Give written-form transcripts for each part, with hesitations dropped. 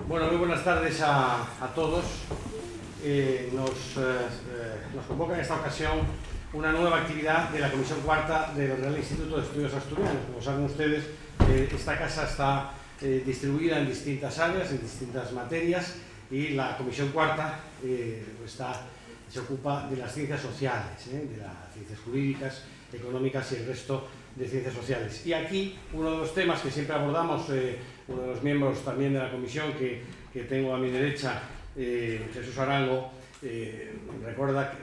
Bueno, muy buenas tardes a todos. Nos convoca en esta ocasión una nueva actividad de la Comisión Cuarta del Real Instituto de Estudios Asturianos. Como saben ustedes, esta casa está distribuida en distintas áreas, en distintas materias, y la Comisión Cuarta se ocupa de las ciencias sociales, de las ciencias jurídicas, económicas y el resto de ciencias sociales. Y aquí uno de los temas que siempre abordamos, uno de los miembros también de la comisión que tengo a mi derecha, Jesús Arango,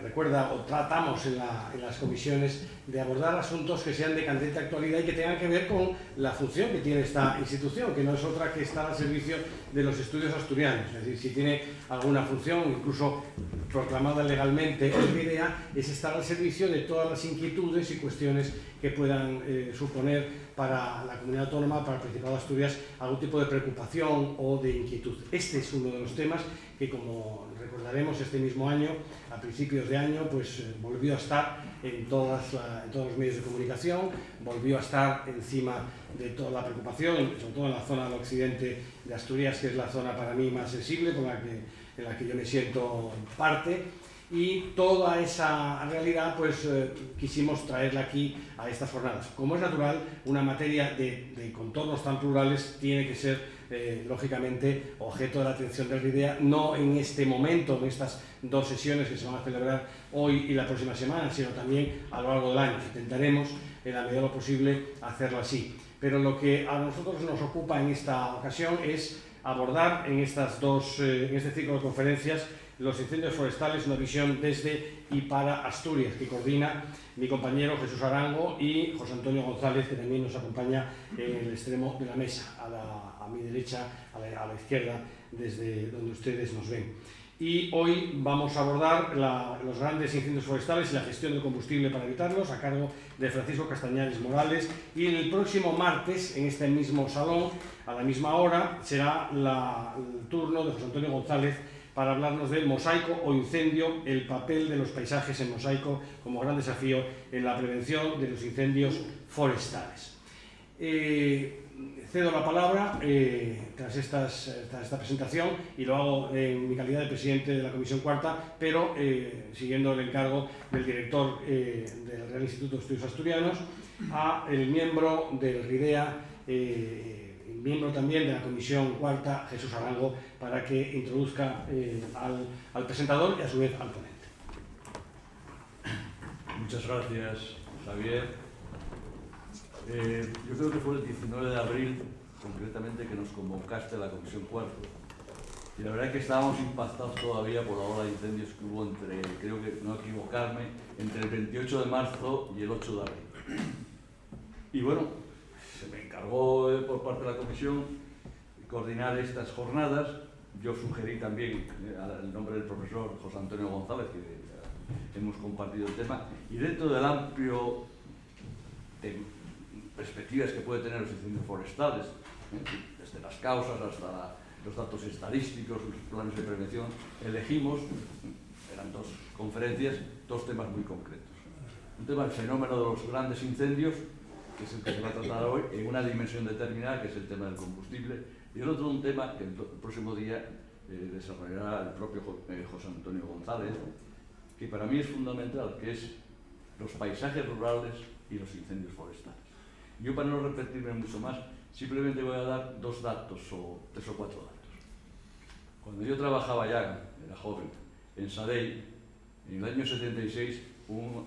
recuerda o tratamos en las comisiones de abordar asuntos que sean de candente actualidad y que tengan que ver con la función que tiene esta institución, que no es otra que estar al servicio de los estudios asturianos. Es decir, si tiene alguna función, incluso proclamada legalmente el RIDEA, es estar al servicio de todas las inquietudes y cuestiones que puedan suponer para la comunidad autónoma, para el Principado de Asturias, algún tipo de preocupación o de inquietud. Este es uno de los temas que, como recordaremos, este mismo año, a principios de año, pues volvió a estar en todos los medios de comunicación, volvió a estar encima de toda la preocupación, sobre todo en la zona del occidente de Asturias, que es la zona para mí más sensible, en la que yo me siento parte. Y toda esa realidad pues quisimos traerla aquí a estas jornadas. Como es natural, una materia de contornos tan plurales tiene que ser lógicamente objeto de la atención del RIDEA, no en este momento, en estas dos sesiones que se van a celebrar hoy y la próxima semana, sino también a lo largo del año. Intentaremos, en la medida de lo posible, hacerlo así. Pero lo que a nosotros nos ocupa en esta ocasión es abordar en este ciclo de conferencias los incendios forestales, una visión desde y para Asturias, que coordina mi compañero Jesús Arango y José Antonio González, que también nos acompaña en el extremo de la mesa, a mi derecha, a la izquierda, desde donde ustedes nos ven. Y hoy vamos a abordar los grandes incendios forestales y la gestión del combustible para evitarlos, a cargo de Francisco Castañares Morales. Y el próximo martes, en este mismo salón, a la misma hora, será el turno de José Antonio González para hablarnos del mosaico o incendio, el papel de los paisajes en mosaico como gran desafío en la prevención de los incendios forestales. Cedo la palabra tras esta presentación, y lo hago en mi calidad de presidente de la Comisión Cuarta, pero siguiendo el encargo del director del Real Instituto de Estudios Asturianos, a el miembro del RIDEA, miembro también de la Comisión Cuarta, Jesús Arango, para que introduzca al presentador y a su vez al ponente. Muchas gracias, Javier. Yo creo que fue el 19 de abril, concretamente, que nos convocaste a la Comisión Cuarta. Y la verdad es que estábamos impactados todavía por la ola de incendios que hubo creo que no equivocarme, entre el 28 de marzo y el 8 de abril. Y bueno, se me encargó por parte de la Comisión coordinar estas jornadas. Yo sugerí también el nombre del profesor José Antonio González, que hemos compartido el tema, y dentro del amplio perspectivas que puede tener los incendios forestales, desde las causas hasta los datos estadísticos, los planes de prevención, elegimos, eran dos conferencias, dos temas muy concretos. Un tema, el fenómeno de los grandes incendios, que es el que se va a tratar hoy, en una dimensión determinada, que es el tema del combustible, y el otro un tema que el próximo día desarrollará el propio José Antonio González, que para mí es fundamental, que es los paisajes rurales y los incendios forestales. Yo, para no repetirme mucho más, simplemente voy a dar dos datos, o 3 o 4 datos. Cuando yo trabajaba ya, era joven, en SADEI, en el año 76,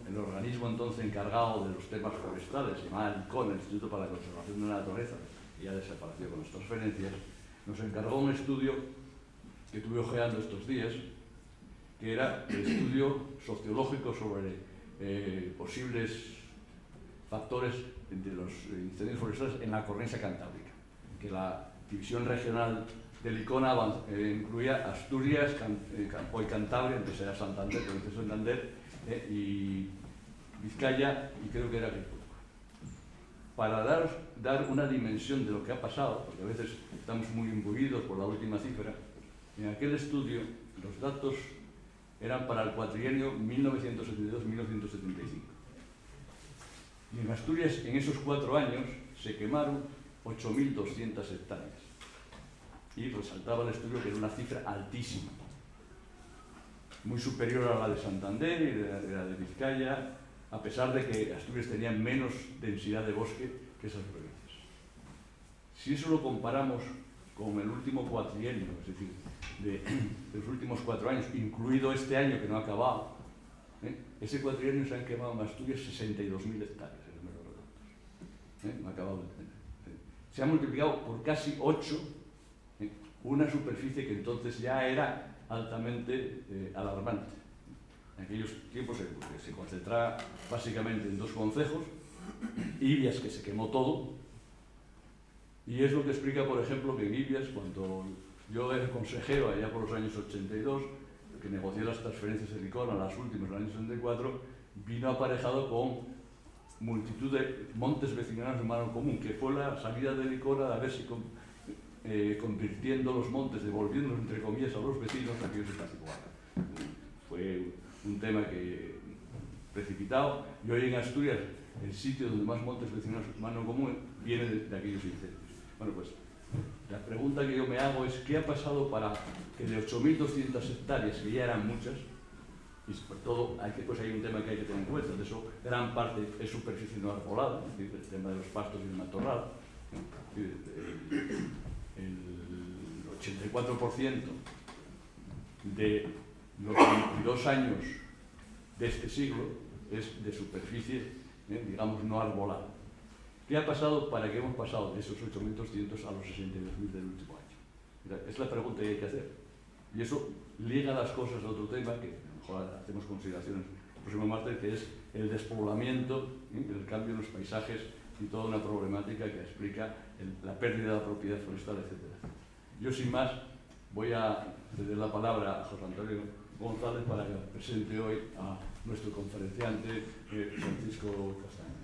el organismo entonces encargado de los temas forestales, se llamaba ICON, el Instituto para la Conservación de la Naturaleza, y ya desapareció con las transferencias, nos encargó un estudio que estuve ojeando estos días, que era el estudio sociológico sobre posibles factores de los incendios forestales en la cornisa cantábrica, que la división regional del ICONA incluía Asturias, Campo y Cantabria, antes era Santander, entonces Santander, y Vizcaya, y creo que era Guipúzcoa. Para dar una dimensión de lo que ha pasado, porque a veces estamos muy imbuidos por la última cifra, en aquel estudio los datos eran para el cuatrienio 1972-1975. Y en Asturias, en esos 4 años, se quemaron 8.200 hectáreas. y resaltaba el estudio que era una cifra altísima, muy superior a la de Santander y de la de Vizcaya, a pesar de que Asturias tenía menos densidad de bosque que esas provincias. Si eso lo comparamos con el último cuatrienio, es decir, de los últimos 4 años, incluido este año que no ha acabado, ese cuatrienio se han quemado en Asturias 62.000 hectáreas en números redondos. No ha acabado de tener. Se ha multiplicado por casi 8 una superficie que entonces ya era altamente alarmante. En aquellos tiempos se concentraba básicamente en 2 concejos, Ibias, que se quemó todo, y es lo que explica, por ejemplo, que en Ibias, cuando yo era consejero allá por los años 82, que negocié las transferencias de Licona, las últimas, en el año 64, vino aparejado con multitud de montes vecinales en mano común, que fue la salida de Licona de haberse convirtiendo los montes, devolviéndolos entre comillas a los vecinos, aquellos de Taciguara. Fue un tema que precipitado, y hoy en Asturias el sitio donde más montes vecinales en mano común viene de aquellos incendios. Bueno, pues la pregunta que yo me hago es ¿qué ha pasado para que de 8.200 hectáreas, que ya eran muchas, y sobre todo hay un tema que hay que tener en cuenta, de eso gran parte es superficie no arbolada, es decir, el tema de los pastos y el matorral, el 84% de los 22 años de este siglo es de superficie, digamos, no arbolada. ¿Qué ha pasado para que hemos pasado de esos 8.200 a los 62.000 del último año? Es la pregunta que hay que hacer. Y eso liga las cosas a otro tema que a lo mejor hacemos consideraciones el próximo martes, que es el despoblamiento, el cambio en los paisajes y toda una problemática que explica la pérdida de la propiedad forestal, etc. Yo, sin más, voy a ceder la palabra a José Antonio González para que presente hoy a nuestro conferenciante Francisco Castaño.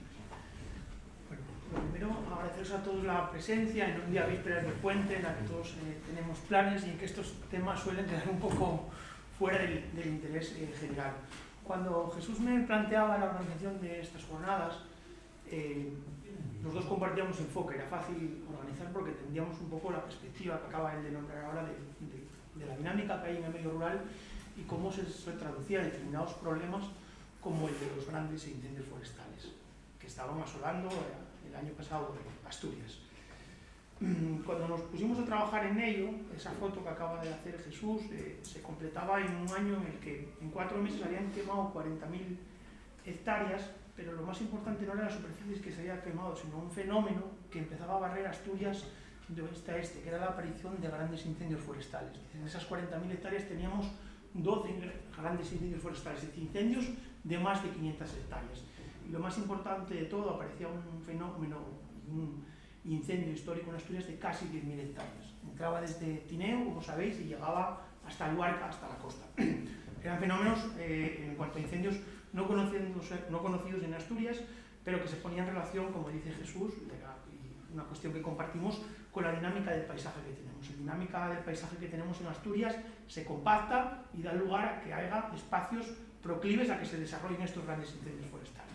Bueno, primero agradeceros a todos la presencia en un día vísperas del puente, en la que todos tenemos planes y en que estos temas suelen quedar un poco fuera del interés general. Cuando Jesús me planteaba la organización de estas jornadas, los dos compartíamos enfoque, era fácil organizar porque tendríamos un poco la perspectiva que acaba él de nombrar ahora de la dinámica que hay en el medio rural y cómo se traducía en determinados problemas como el de los grandes incendios forestales que estaban asolando el año pasado en Asturias. Cuando nos pusimos a trabajar en ello, esa foto que acaba de hacer Jesús se completaba en un año en el que en 4 meses habían quemado 40.000 hectáreas, pero lo más importante no eran las superficies que se habían quemado, sino un fenómeno que empezaba a barrer Asturias de oeste a este, que era la aparición de grandes incendios forestales. En esas 40.000 hectáreas teníamos 12 grandes incendios forestales, es decir, incendios de más de 500 hectáreas. Y lo más importante de todo, aparecía un fenómeno, un incendio histórico en Asturias de casi 10.000 hectáreas. Entraba desde Tineo, como sabéis, y llegaba hasta Luarca, hasta la costa. Eran fenómenos, en cuanto a incendios, no conocidos en Asturias, pero que se ponían en relación, como dice Jesús, y una cuestión que compartimos, con la dinámica del paisaje que tenemos. La dinámica del paisaje que tenemos en Asturias se compacta y da lugar a que haya espacios proclives a que se desarrollen estos grandes incendios forestales.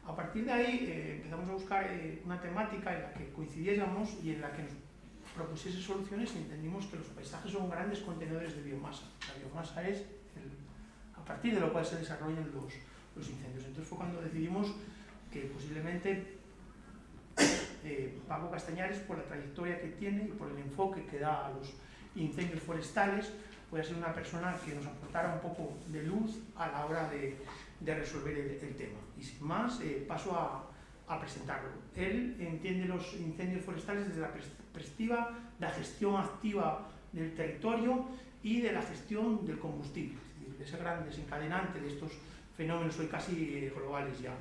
A partir de ahí empezamos a buscar una temática en la que coincidiéramos y en la que nos propusiese soluciones y entendimos que los paisajes son grandes contenedores de biomasa. La biomasa es a partir de lo cual se desarrollan los incendios. Entonces fue cuando decidimos que posiblemente Paco Castañares, por la trayectoria que tiene y por el enfoque que da a los incendios forestales, puede ser una persona que nos aportara un poco de luz a la hora de resolver el tema. Y sin más, paso a presentarlo. Él entiende los incendios forestales desde la perspectiva de la gestión activa del territorio y de la gestión del combustible, es decir, ese gran desencadenante de estos fenómenos hoy casi globales ya.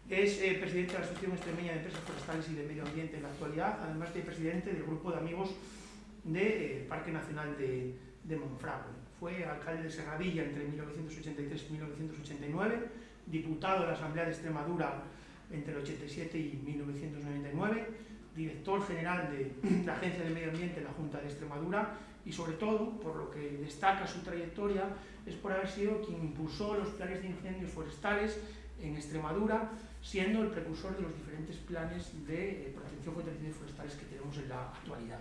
Es presidente de la Asociación Extremeña de Empresas Forestales y de Medio Ambiente en la actualidad, además de presidente del grupo de amigos del Parque Nacional de Monfragüe. Fue alcalde de Serradilla entre 1983 y 1989, diputado de la Asamblea de Extremadura entre el 87 y 1999, director general de la Agencia de Medio Ambiente en la Junta de Extremadura y, sobre todo, por lo que destaca su trayectoria, es por haber sido quien impulsó los planes de incendios forestales en Extremadura, siendo el precursor de los diferentes planes de protección contra incendios forestales que tenemos en la actualidad.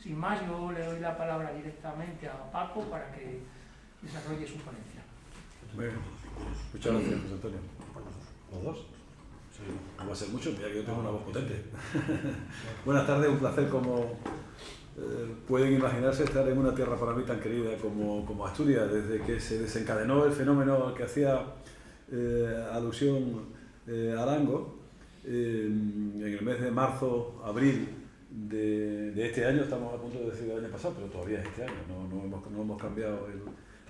sin más, yo le doy la palabra directamente a Paco para que desarrolle su ponencia. Bueno, muchas gracias, José Antonio. ¿Los dos? Sí, no va a ser mucho, mira que yo tengo una voz potente. Buenas tardes, un placer, como pueden imaginarse, estar en una tierra para mí tan querida como Asturias. Desde que se desencadenó el fenómeno al que hacía alusión Arango, en el mes de marzo, abril de este año, estamos a punto de decir el año pasado, pero todavía es este año, no hemos cambiado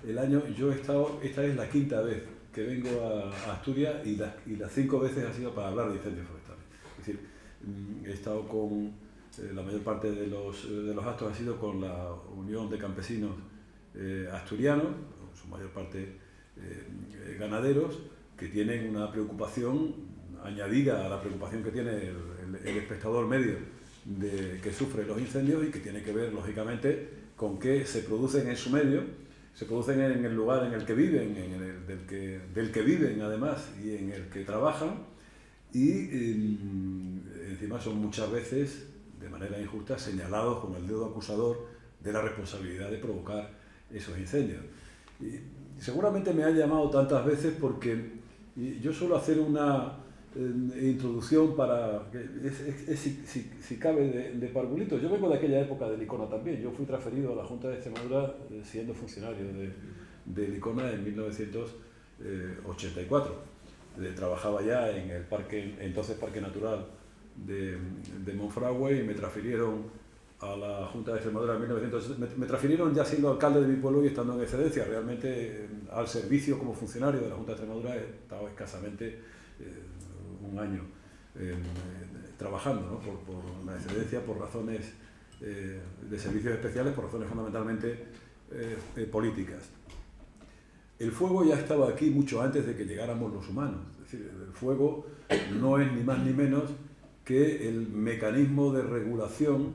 el año. Yo he estado, esta es la quinta vez que vengo a Asturias y las 5 veces ha sido para hablar de incendios forestales. Es decir, he estado con, la mayor parte de los actos ha sido con la Unión de Campesinos Asturianos, en su mayor parte ganaderos, que tienen una preocupación añadida a la preocupación que tiene el espectador medio que sufre los incendios y que tiene que ver, lógicamente, con qué se producen en su medio, se producen en el lugar en el que viven, del que viven además y en el que trabajan, y encima son muchas veces, de manera injusta, señalados con el dedo acusador de la responsabilidad de provocar esos incendios. Y seguramente me han llamado tantas veces porque yo suelo hacer una introducción para, si cabe, de parvulito. Yo vengo de aquella época de Licona también. Yo fui transferido a la Junta de Extremadura siendo funcionario de Licona en 1984. Trabajaba ya en el parque, entonces Parque Natural de Monfragüe, y me transfirieron a la Junta de Extremadura en 1960. Me transfirieron ya siendo alcalde de mi pueblo y estando en excedencia. Realmente al servicio como funcionario de la Junta de Extremadura he estado escasamente un año trabajando, ¿no? por una excedencia, por razones de servicios especiales, por razones fundamentalmente políticas. El fuego ya estaba aquí mucho antes de que llegáramos los humanos. Es decir, el fuego no es ni más ni menos que el mecanismo de regulación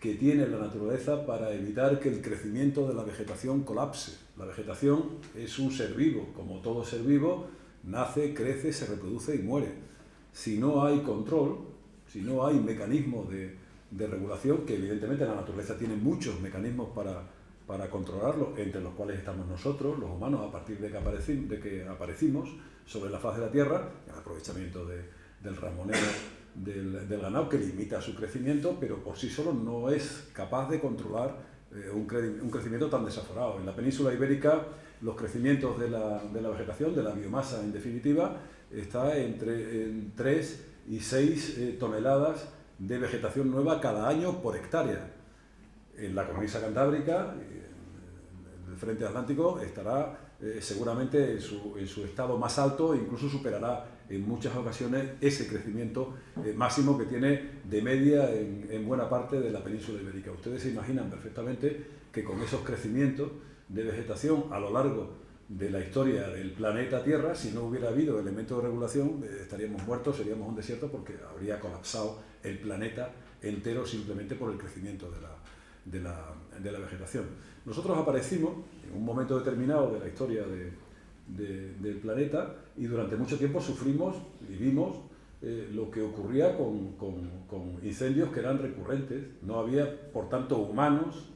que tiene la naturaleza para evitar que el crecimiento de la vegetación colapse. La vegetación es un ser vivo, como todo ser vivo, nace, crece, se reproduce y muere. Si no hay control, si no hay mecanismos de regulación, que evidentemente la naturaleza tiene muchos mecanismos para controlarlo, entre los cuales estamos nosotros, los humanos, a partir de que aparecimos sobre la faz de la Tierra, el aprovechamiento del ramoneo del ganado, que limita su crecimiento, pero por sí solo no es capaz de controlar un crecimiento tan desaforado. En la península ibérica, los crecimientos de la vegetación, de la biomasa en definitiva, está entre 3 y 6 toneladas de vegetación nueva cada año por hectárea. En la cornisa cantábrica, el frente atlántico, estará seguramente en su estado más alto, e incluso superará en muchas ocasiones ese crecimiento máximo que tiene de media en buena parte de la península ibérica. Ustedes se imaginan perfectamente que con esos crecimientos de vegetación a lo largo de la historia del planeta Tierra, si no hubiera habido elementos de regulación, estaríamos muertos, seríamos un desierto, porque habría colapsado el planeta entero simplemente por el crecimiento de la vegetación. Nosotros aparecimos en un momento determinado de la historia del planeta y durante mucho tiempo sufrimos y vimos lo que ocurría con incendios que eran recurrentes. No había, por tanto, humanos,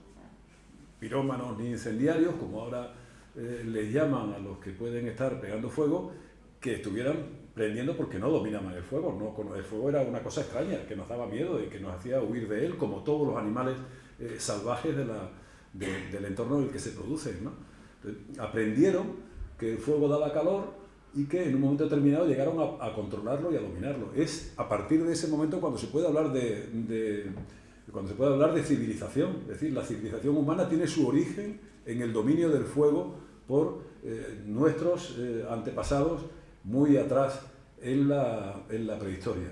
pirómanos ni incendiarios, como ahora les llaman a los que pueden estar pegando fuego, que estuvieran prendiendo porque no dominaban el fuego. No, el fuego era una cosa extraña, que nos daba miedo y que nos hacía huir de él, como todos los animales salvajes del entorno en el que se producen, ¿no? Entonces, aprendieron que el fuego daba calor y que en un momento determinado llegaron a controlarlo y a dominarlo. Es a partir de ese momento cuando se puede hablar de civilización. Es decir, la civilización humana tiene su origen en el dominio del fuego por nuestros antepasados muy atrás en la prehistoria.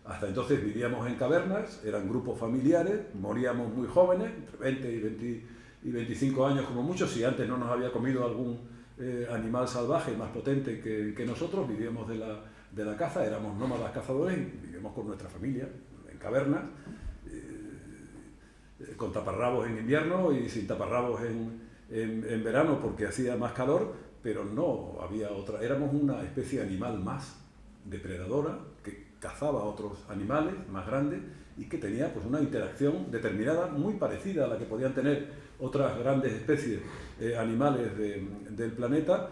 Hasta entonces vivíamos en cavernas, eran grupos familiares, moríamos muy jóvenes, entre 20 y 25 años como mucho, si antes no nos había comido algún animal salvaje más potente que nosotros. Vivíamos de la caza, éramos nómadas cazadores, vivíamos con nuestra familia en cavernas, con taparrabos en invierno y sin taparrabos en verano porque hacía más calor, pero no había otra. Éramos una especie animal más, depredadora, que cazaba otros animales más grandes y que tenía pues una interacción determinada muy parecida a la que podían tener otras grandes especies animales del planeta,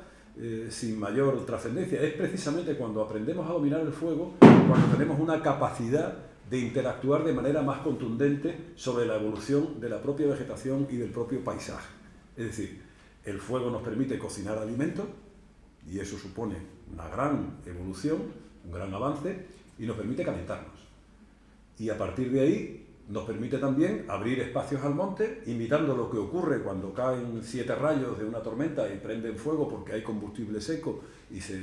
sin mayor trascendencia. Es precisamente cuando aprendemos a dominar el fuego cuando tenemos una capacidad de interactuar de manera más contundente sobre la evolución de la propia vegetación y del propio paisaje. Es decir, el fuego nos permite cocinar alimentos y eso supone una gran evolución, un gran avance, y nos permite calentarnos. Y a partir de ahí nos permite también abrir espacios al monte, imitando lo que ocurre cuando caen 7 rayos de una tormenta y prenden fuego porque hay combustible seco y se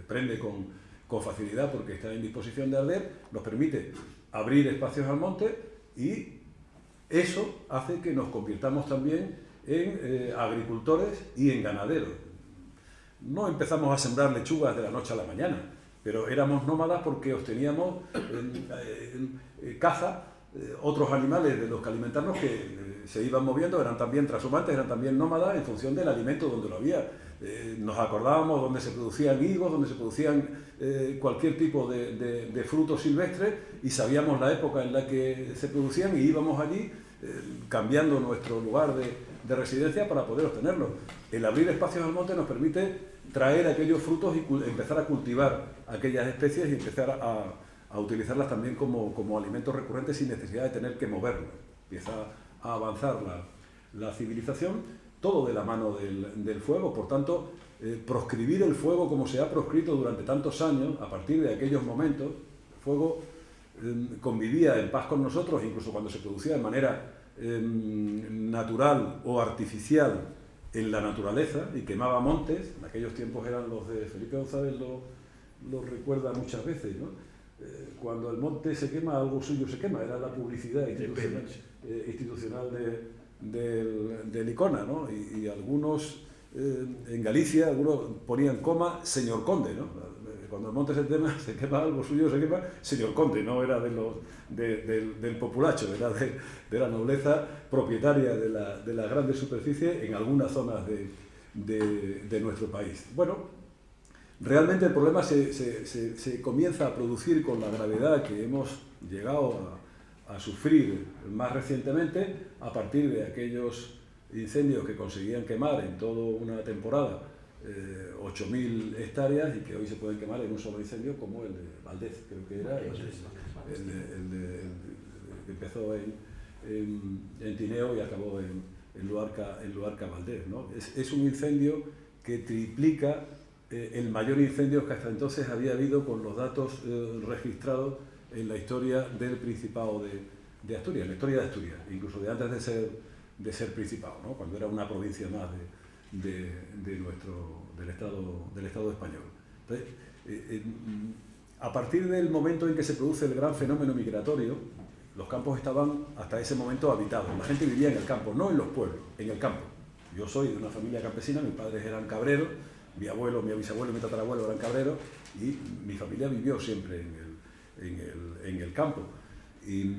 prende con facilidad porque está en disposición de arder, nos permite abrir espacios al monte y eso hace que nos convirtamos también en agricultores y en ganaderos. No empezamos a sembrar lechugas de la noche a la mañana, pero éramos nómadas porque obteníamos caza, otros animales de los que alimentarnos que se iban moviendo, eran también transhumantes, eran también nómadas en función del alimento donde lo había. Nos acordábamos donde se producían higos, donde se producían cualquier tipo de frutos silvestres y sabíamos la época en la que se producían y íbamos allí cambiando nuestro lugar de residencia para poder obtenerlos. El abrir espacios al monte nos permite traer aquellos frutos y empezar a cultivar aquellas especies y empezar a utilizarlas también como alimentos recurrentes sin necesidad de tener que movernos. Empieza a avanzar la civilización, todo de la mano del fuego. Por tanto, proscribir el fuego como se ha proscrito durante tantos años, a partir de aquellos momentos, el fuego convivía en paz con nosotros, incluso cuando se producía de manera natural o artificial en la naturaleza y quemaba montes. En aquellos tiempos eran los de Felipe González, lo recuerda muchas veces, ¿no? Cuando el monte se quema, algo suyo se quema, era la publicidad institucional de Licona, ¿no? Y algunos, en Galicia, algunos ponían coma, señor conde, ¿no? Cuando el monte se quema, algo suyo se quema, señor conde, no era del populacho, era de la nobleza propietaria de la grande superficie en algunas zonas de nuestro país. Bueno, realmente el problema se comienza a producir con la gravedad que hemos llegado a sufrir más recientemente a partir de aquellos incendios que conseguían quemar en toda una temporada 8.000 hectáreas y que hoy se pueden quemar en un solo incendio, como el de Valdez, creo que era, el que empezó en Tineo y acabó en Luarca Valdez, ¿no? Es un incendio que triplica el mayor incendio que hasta entonces había habido con los datos registrados en la historia del Principado de Asturias, en la historia de Asturias, incluso de antes de ser Principado, ¿no? Cuando era una provincia más del Estado español. Entonces, a partir del momento en que se produce el gran fenómeno migratorio, los campos estaban hasta ese momento habitados. La gente vivía en el campo, no en los pueblos, en el campo. Yo soy de una familia campesina, mis padres eran cabreros, mi abuelo, mi bisabuelo y mi tatarabuelo eran cabreros y mi familia vivió siempre en el campo. Y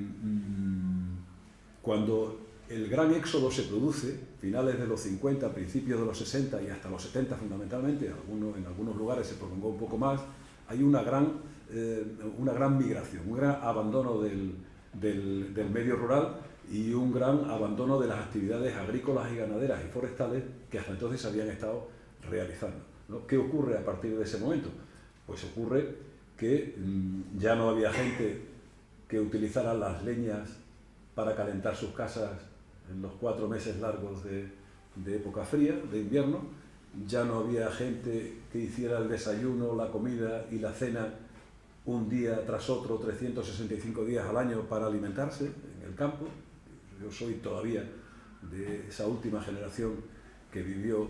cuando el gran éxodo se produce, finales de los 50, principios de los 60 y hasta los 70 fundamentalmente, en algunos lugares se prolongó un poco más, hay una gran migración, un gran abandono del medio rural y un gran abandono de las actividades agrícolas y ganaderas y forestales que hasta entonces habían estado realizando, ¿no? ¿Qué ocurre a partir de ese momento? Pues ocurre que ya no había gente que utilizara las leñas para calentar sus casas en los 4 meses largos de época fría, de invierno. Ya no había gente que hiciera el desayuno, la comida y la cena un día tras otro, 365 días al año para alimentarse en el campo. Yo soy todavía de esa última generación que vivió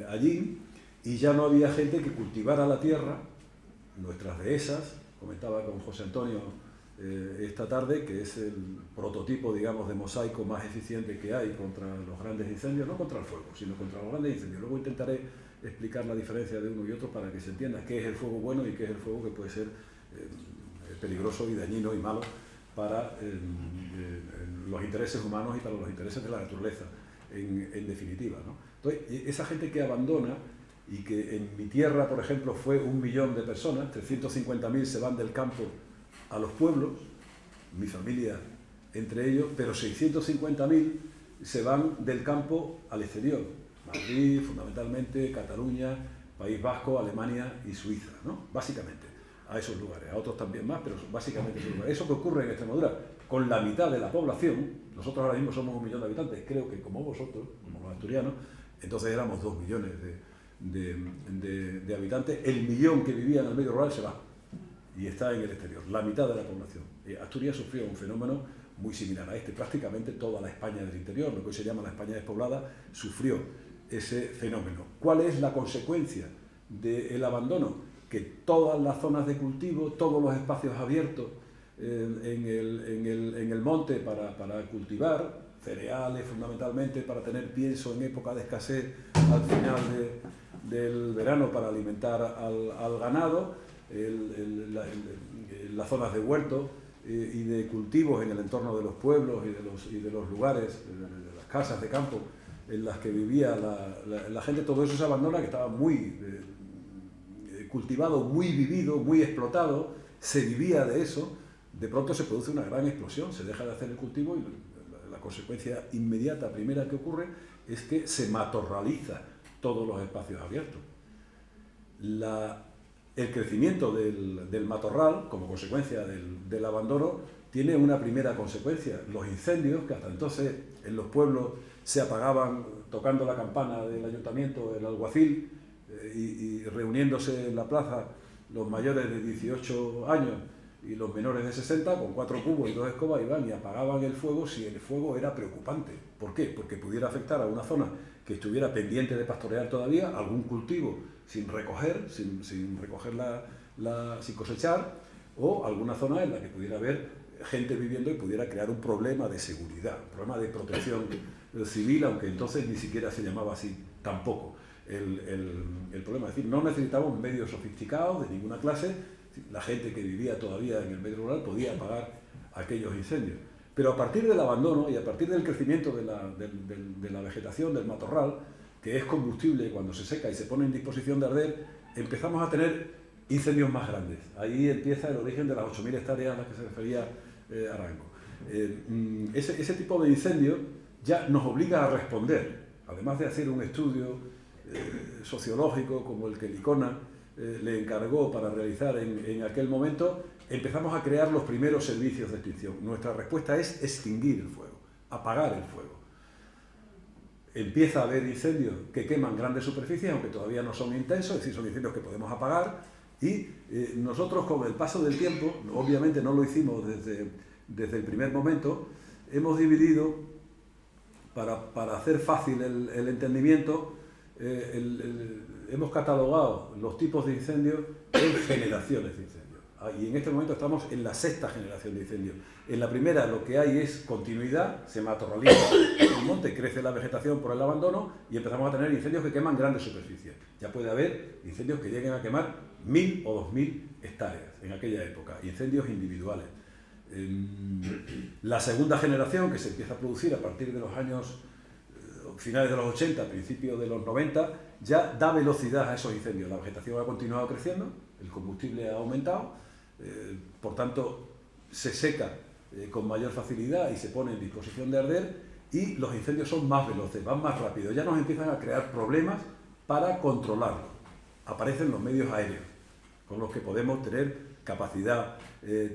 allí, y ya no había gente que cultivara la tierra. Nuestras dehesas, comentaba con José Antonio esta tarde, que es el prototipo, digamos, de mosaico más eficiente que hay contra los grandes incendios, no contra el fuego, sino contra los grandes incendios. Luego intentaré explicar la diferencia de uno y otro para que se entienda qué es el fuego bueno y qué es el fuego que puede ser peligroso y dañino y malo para los intereses humanos y para los intereses de la naturaleza, en definitiva, ¿no? Entonces, esa gente que abandona y que en mi tierra, por ejemplo, fue 1 millón de personas, 350.000 se van del campo a los pueblos, mi familia entre ellos, pero 650.000 se van del campo al exterior, Madrid, fundamentalmente, Cataluña, País Vasco, Alemania y Suiza, ¿no? Básicamente, a esos lugares, a otros también más, pero básicamente esos lugares. Eso que ocurre en Extremadura, con la mitad de la población, nosotros ahora mismo somos 1 millón de habitantes, creo que como vosotros, como los asturianos, entonces éramos 2 millones de habitantes, el millón que vivía en el medio rural se va y está en el exterior, la mitad de la población. Asturias sufrió un fenómeno muy similar a este, prácticamente toda la España del interior, lo que hoy se llama la España despoblada, sufrió ese fenómeno. ¿Cuál es la consecuencia del abandono? Que todas las zonas de cultivo, todos los espacios abiertos en el monte para cultivar, cereales fundamentalmente, para tener pienso en época de escasez al final del verano para alimentar al ganado, las zonas de huerto y de cultivos en el entorno de los pueblos y de los lugares, de las casas de campo en las que vivía la gente, todo eso se abandona, que estaba muy cultivado, muy vivido, muy explotado, se vivía de eso, de pronto se produce una gran explosión, se deja de hacer el cultivo y la consecuencia inmediata, primera que ocurre, es que se matorraliza todos los espacios abiertos. El crecimiento del matorral, como consecuencia del abandono, tiene una primera consecuencia. Los incendios, que hasta entonces en los pueblos se apagaban tocando la campana del ayuntamiento, el alguacil, y reuniéndose en la plaza los mayores de 18 años y los menores de 60, con 4 cubos y 2 escobas, iban y apagaban el fuego si el fuego era preocupante. ¿Por qué? Porque pudiera afectar a una zona que estuviera pendiente de pastorear todavía, algún cultivo sin recoger, sin cosechar, o alguna zona en la que pudiera haber gente viviendo y pudiera crear un problema de seguridad, un problema de protección civil, aunque entonces ni siquiera se llamaba así tampoco el problema. Es decir, no necesitamos medios sofisticados de ninguna clase, la gente que vivía todavía en el medio rural podía apagar aquellos incendios. Pero a partir del abandono y a partir del crecimiento de la vegetación, del matorral, que es combustible cuando se seca y se pone en disposición de arder, empezamos a tener incendios más grandes. Ahí empieza el origen de las 8.000 hectáreas a las que se refería Arango. Ese tipo de incendio ya nos obliga a responder, además de hacer un estudio sociológico como el que el ICONA le encargó para realizar en aquel momento, empezamos a crear los primeros servicios de extinción. Nuestra respuesta es extinguir el fuego, apagar el fuego. Empieza a haber incendios que queman grandes superficies, aunque todavía no son intensos, es decir, son incendios que podemos apagar, y nosotros con el paso del tiempo, obviamente no lo hicimos desde el primer momento, hemos dividido, para hacer fácil el entendimiento, hemos catalogado los tipos de incendios en generaciones de incendios. Y en este momento estamos en la 6ª generación de incendios. En la primera lo que hay es continuidad, se matorraliza el monte, crece la vegetación por el abandono y empezamos a tener incendios que queman grandes superficies. Ya puede haber incendios que lleguen a quemar 1.000 o 2.000 hectáreas en aquella época, incendios individuales. La segunda generación, que se empieza a producir a partir de los años finales de los 80, principios de los 90, ya da velocidad a esos incendios. La vegetación ha continuado creciendo, el combustible ha aumentado, por tanto se seca con mayor facilidad y se pone en disposición de arder, y los incendios son más veloces, van más rápido, ya nos empiezan a crear problemas para controlarlo. Aparecen los medios aéreos, con los que podemos tener capacidad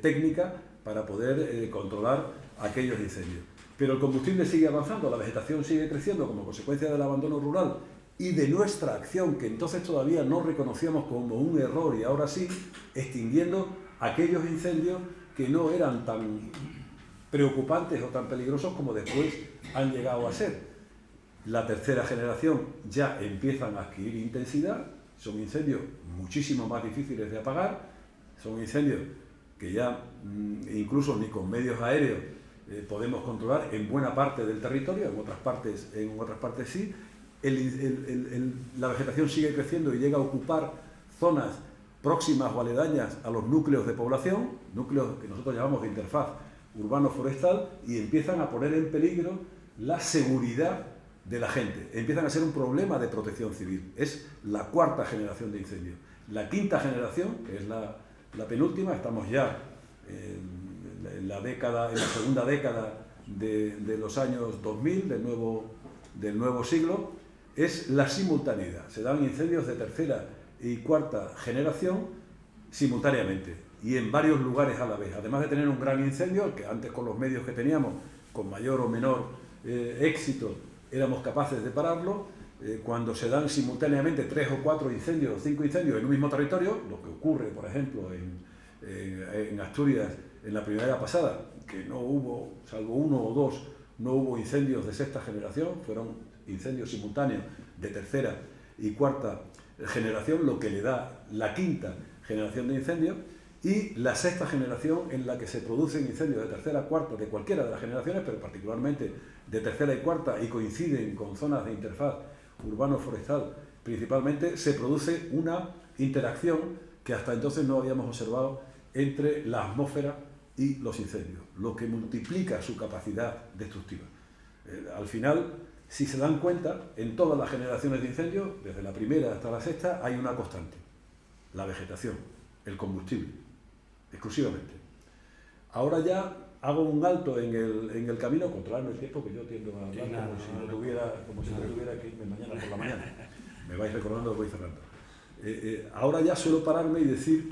técnica para poder controlar aquellos incendios. Pero el combustible sigue avanzando, la vegetación sigue creciendo como consecuencia del abandono rural y de nuestra acción, que entonces todavía no reconocíamos como un error y ahora sí, extinguiendo aquellos incendios que no eran tan preocupantes o tan peligrosos como después han llegado a ser. La tercera generación ya empiezan a adquirir intensidad, son incendios muchísimo más difíciles de apagar, son incendios que ya incluso ni con medios aéreos podemos controlar en buena parte del territorio, en otras partes sí. La vegetación sigue creciendo y llega a ocupar zonas próximas o aledañas a los núcleos de población, núcleos que nosotros llamamos de interfaz urbano-forestal, y empiezan a poner en peligro la seguridad de la gente, empiezan a ser un problema de protección civil. Es la cuarta generación de incendios. La quinta generación, que es la penúltima, estamos ya en la segunda década de los años 2000, del nuevo siglo, es la simultaneidad. Se dan incendios de tercera y cuarta generación simultáneamente y en varios lugares a la vez. Además de tener un gran incendio, que antes con los medios que teníamos, con mayor o menor éxito, éramos capaces de pararlo, cuando se dan simultáneamente 3 o 4 incendios o 5 incendios en un mismo territorio, lo que ocurre, por ejemplo, en Asturias en la primavera pasada, que no hubo, salvo 1 o 2, no hubo incendios de sexta generación, fueron incendios simultáneos de tercera y cuarta generación, lo que le da la quinta generación de incendios, y la sexta generación en la que se producen incendios de tercera, cuarta, de cualquiera de las generaciones, pero particularmente de tercera y cuarta, y coinciden con zonas de interfaz urbano-forestal principalmente, se produce una interacción que hasta entonces no habíamos observado entre la atmósfera y los incendios, lo que multiplica su capacidad destructiva. Al final, si se dan cuenta, en todas las generaciones de incendios, desde la primera hasta la sexta, hay una constante: la vegetación, el combustible, exclusivamente. Ahora ya hago un alto en el camino, controlarme el tiempo, que yo tiendo a hablar como si no tuviera que irme mañana por la mañana. Me vais recordando, voy cerrando. Ahora ya suelo pararme y decir,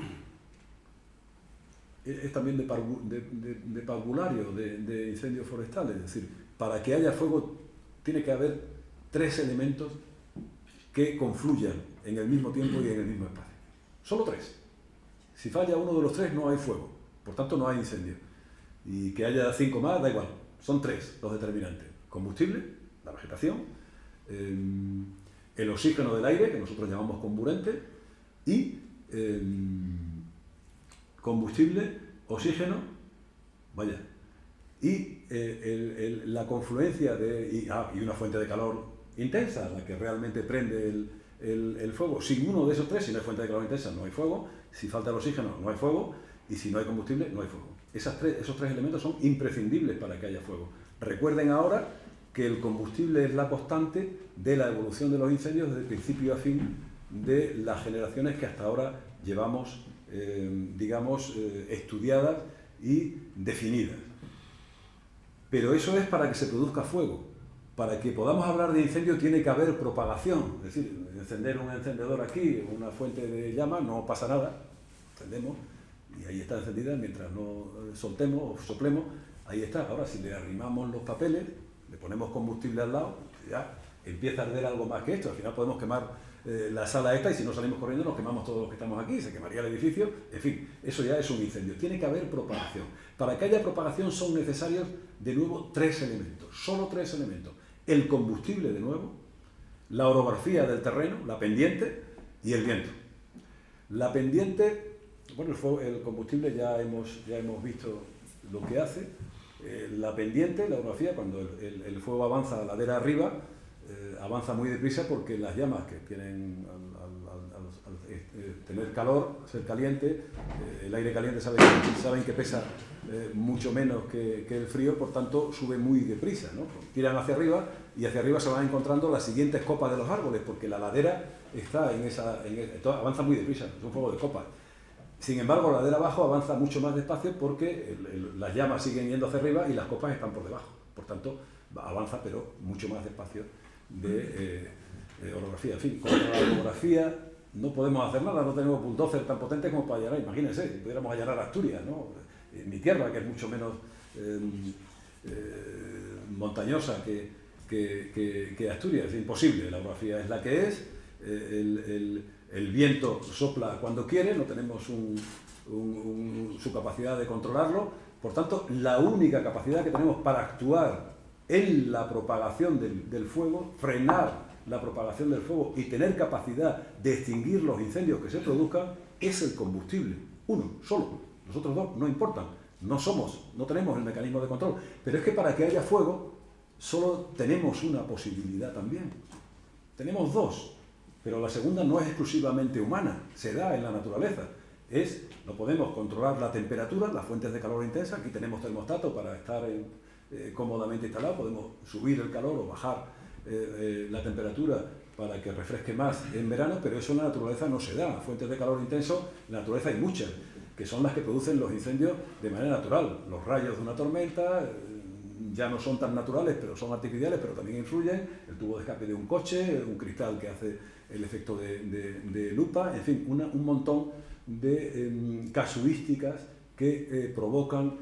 es también de parvulario, de incendios forestales, es decir, para que haya fuego tiene que haber 3 elementos que confluyan en el mismo tiempo y en el mismo espacio. Solo 3. Si falla uno de los 3 no hay fuego, por tanto no hay incendio. Y que haya 5 más, da igual, son 3 los determinantes: combustible, la vegetación, el oxígeno del aire, que nosotros llamamos comburente, y combustible, oxígeno, vaya, y la confluencia y una fuente de calor intensa, la que realmente prende el fuego. Sin uno de esos 3, si no hay fuente de calor intensa, no hay fuego. Si falta el oxígeno, no hay fuego. Y si no hay combustible, no hay fuego. Esos 3 elementos son imprescindibles para que haya fuego. Recuerden ahora que el combustible es la constante de la evolución de los incendios desde principio a fin de las generaciones que hasta ahora llevamos, estudiadas y definidas. Pero eso es para que se produzca fuego. Para que podamos hablar de incendio tiene que haber propagación. Es decir, encender un encendedor aquí, una fuente de llama, no pasa nada. Encendemos y ahí está encendida, mientras no soltemos o soplemos, ahí está. Ahora, si le arrimamos los papeles, le ponemos combustible al lado, ya empieza a arder algo más que esto. Al final podemos quemar la sala esta, y si no salimos corriendo nos quemamos todos los que estamos aquí, se quemaría el edificio. En fin, eso ya es un incendio. Tiene que haber propagación. Para que haya propagación son necesarios, de nuevo, 3 elementos, solo 3 elementos: el combustible, de nuevo, la orografía del terreno, la pendiente, y el viento. La pendiente, bueno, el combustible ya hemos visto lo que hace. La pendiente, la orografía, cuando el fuego avanza ladera arriba, avanza muy deprisa, porque las llamas, que tienen al tener calor, ser caliente, el aire caliente saben que pesa mucho menos que el frío, por tanto sube muy deprisa, ¿no? Tiran hacia arriba, y hacia arriba se van encontrando las siguientes copas de los árboles, porque la ladera está avanza muy deprisa, es un fuego de copas. Sin embargo, la ladera abajo avanza mucho más despacio, porque las llamas siguen yendo hacia arriba y las copas están por debajo. Por tanto, avanza, pero mucho más despacio de orografía. En fin, con la orografía no podemos hacer nada, no tenemos bulldozer tan potentes como para allanar. Imagínense, si pudiéramos allanar Asturias, ¿no? Mi tierra, que es mucho menos montañosa que Asturias, es imposible. La orografía es la que es. El viento sopla cuando quiere, no tenemos su capacidad de controlarlo. Por tanto, la única capacidad que tenemos para actuar en la propagación del fuego, frenar la propagación del fuego y tener capacidad de extinguir los incendios que se produzcan, es el combustible. Uno, solo. Los otros 2 no importan. No tenemos el mecanismo de control. Pero es que para que haya fuego, solo tenemos una posibilidad también. Tenemos 2. Pero la segunda no es exclusivamente humana, se da en la naturaleza. No podemos controlar la temperatura, las fuentes de calor intensa. Aquí tenemos termostato para estar cómodamente instalado, podemos subir el calor o bajar la temperatura para que refresque más en verano, pero eso en la naturaleza no se da. Fuentes de calor intenso, en la naturaleza hay muchas, que son las que producen los incendios de manera natural. Los rayos de una tormenta ya no son tan naturales, pero son artificiales, pero también influyen. El tubo de escape de un coche, un cristal que hace el efecto de lupa, en fin, un montón de casuísticas que provocan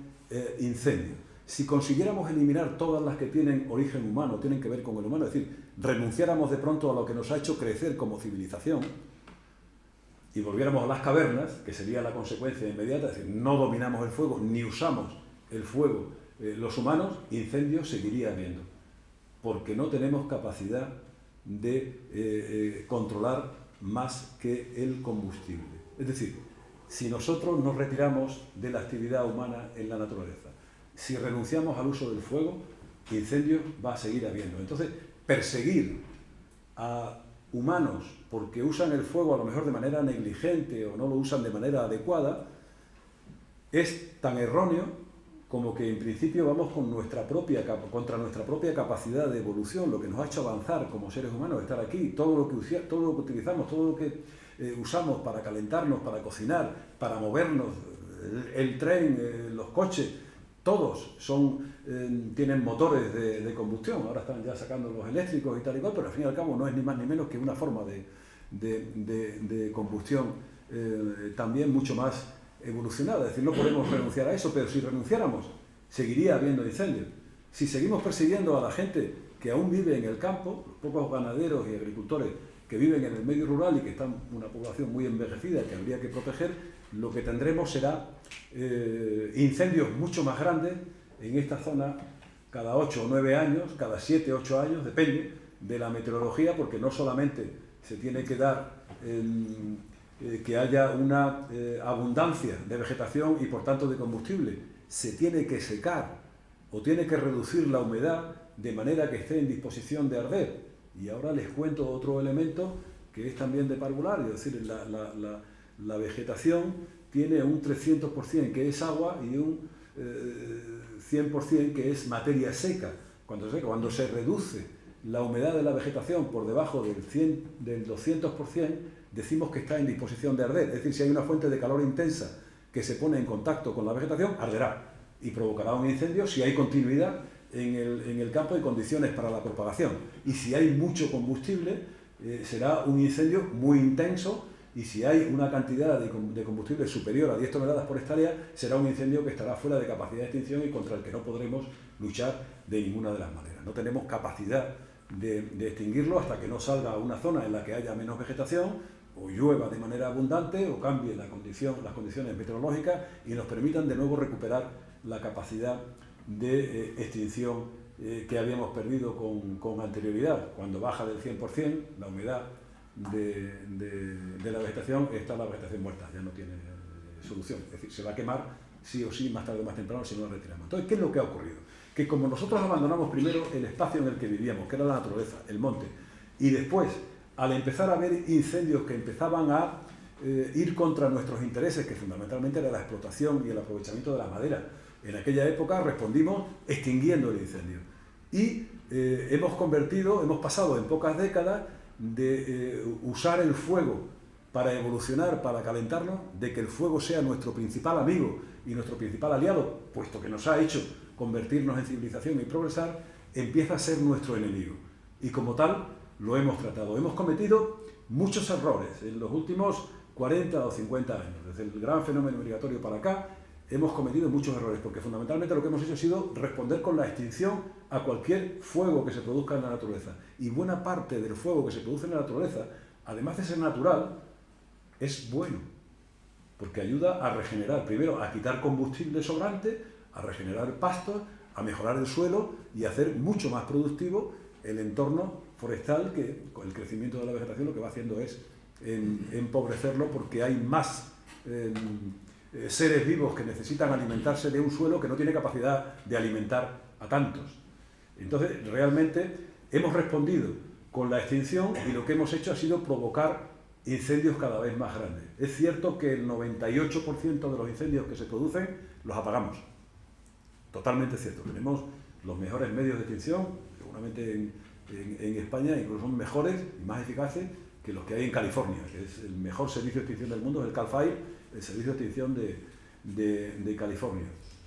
incendios. Si consiguiéramos eliminar todas las que tienen origen humano, tienen que ver con el humano, es decir, renunciáramos de pronto a lo que nos ha hecho crecer como civilización y volviéramos a las cavernas, que sería la consecuencia inmediata, es decir, no dominamos el fuego ni usamos el fuego los humanos, incendios seguiría habiendo, porque no tenemos capacidad de controlar más que el combustible. Es decir, si nosotros nos retiramos de la actividad humana en la naturaleza, si renunciamos al uso del fuego, incendios va a seguir habiendo. Entonces, perseguir a humanos porque usan el fuego a lo mejor de manera negligente o no lo usan de manera adecuada, es tan erróneo como que en principio vamos contra nuestra propia capacidad de evolución, lo que nos ha hecho avanzar como seres humanos, estar aquí, todo lo que utilizamos, todo lo que usamos para calentarnos, para cocinar, para movernos, el tren, los coches, todos tienen motores de combustión. Ahora están ya sacando los eléctricos y tal y cual, pero al fin y al cabo no es ni más ni menos que una forma de combustión también mucho más evolucionada. Es decir, no podemos renunciar a eso, pero si renunciáramos, seguiría habiendo incendios. Si seguimos persiguiendo a la gente que aún vive en el campo, los pocos ganaderos y agricultores que viven en el medio rural y que están una población muy envejecida que habría que proteger, lo que tendremos será incendios mucho más grandes en esta zona cada 8 o 9 años, cada 7 o 8 años, depende de la meteorología, porque no solamente se tiene que dar que haya una abundancia de vegetación y por tanto de combustible, se tiene que secar o tiene que reducir la humedad de manera que esté en disposición de arder. Y ahora les cuento otro elemento que es también de parvulario, es decir, la vegetación tiene un 300% que es agua y un 100% que es materia seca. Cuando se reduce la humedad de la vegetación por debajo del 200%, decimos que está en disposición de arder. Es decir, si hay una fuente de calor intensa que se pone en contacto con la vegetación, arderá y provocará un incendio si hay continuidad en el campo y condiciones para la propagación. Y si hay mucho combustible, será un incendio muy intenso, y si hay una cantidad de combustible superior a 10 toneladas por hectárea, será un incendio que estará fuera de capacidad de extinción y contra el que no podremos luchar de ninguna de las maneras. No tenemos capacidad de extinguirlo hasta que no salga a una zona en la que haya menos vegetación, o llueva de manera abundante, o cambie las condiciones meteorológicas y nos permitan de nuevo recuperar la capacidad de extinción que habíamos perdido con anterioridad. Cuando baja del 100% la humedad de la vegetación, está la vegetación muerta, ya no tiene solución. Es decir, se va a quemar sí o sí, más tarde o más temprano, si no la retiramos. Entonces, ¿qué es lo que ha ocurrido? Que como nosotros abandonamos primero el espacio en el que vivíamos, que era la naturaleza, el monte, y después, al empezar a haber incendios que empezaban a ir contra nuestros intereses, que fundamentalmente era la explotación y el aprovechamiento de la madera, en aquella época respondimos extinguiendo el incendio. Y hemos pasado en pocas décadas de usar el fuego para evolucionar, para calentarnos, de que el fuego sea nuestro principal amigo y nuestro principal aliado, puesto que nos ha hecho convertirnos en civilización y progresar, empieza a ser nuestro enemigo. Y como tal, lo hemos tratado. Hemos cometido muchos errores en los últimos 40 o 50 años. Desde el gran fenómeno migratorio para acá, hemos cometido muchos errores, porque fundamentalmente lo que hemos hecho ha sido responder con la extinción a cualquier fuego que se produzca en la naturaleza. Y buena parte del fuego que se produce en la naturaleza, además de ser natural, es bueno, porque ayuda a regenerar, primero a quitar combustible sobrante, a regenerar pastos, a mejorar el suelo y a hacer mucho más productivo el entorno forestal, que con el crecimiento de la vegetación lo que va haciendo es empobrecerlo, porque hay más seres vivos que necesitan alimentarse de un suelo que no tiene capacidad de alimentar a tantos. Entonces, realmente hemos respondido con la extinción y lo que hemos hecho ha sido provocar incendios cada vez más grandes. Es cierto que el 98% de los incendios que se producen los apagamos. Totalmente cierto. Tenemos los mejores medios de extinción, seguramente en España, incluso son mejores y más eficaces que los que hay en California, que es el mejor servicio de extinción del mundo, es el Cal Fire, el servicio de extinción de California.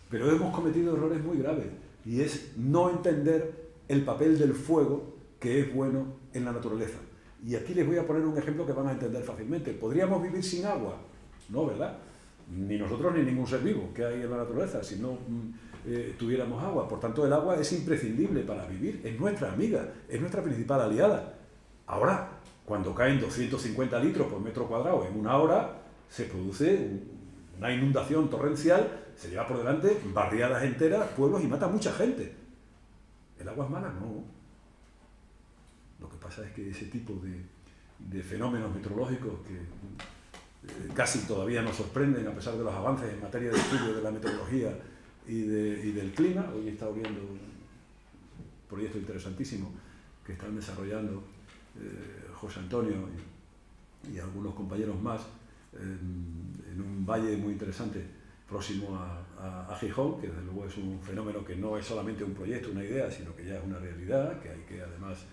Pero hemos cometido errores muy graves, y es no entender el papel del fuego, que es bueno en la naturaleza. Y aquí les voy a poner un ejemplo que van a entender fácilmente. ¿Podríamos vivir sin agua? No, ¿verdad? Ni nosotros ni ningún ser vivo que hay en la naturaleza si no tuviéramos agua. Por tanto, el agua es imprescindible para vivir, es nuestra amiga, es nuestra principal aliada. Ahora, cuando caen 250 litros por metro cuadrado en una hora, se produce una inundación torrencial, se lleva por delante barriadas enteras, pueblos, y mata a mucha gente. ¿El agua es mala? No. Lo que pasa es que ese tipo de fenómenos meteorológicos que casi todavía nos sorprenden a pesar de los avances en materia de estudio de la meteorología y del clima. Hoy he estado viendo un proyecto interesantísimo que están desarrollando José Antonio y algunos compañeros más en un valle muy interesante próximo a Gijón, que desde luego es un fenómeno que no es solamente un proyecto, una idea, sino que ya es una realidad, que hay que además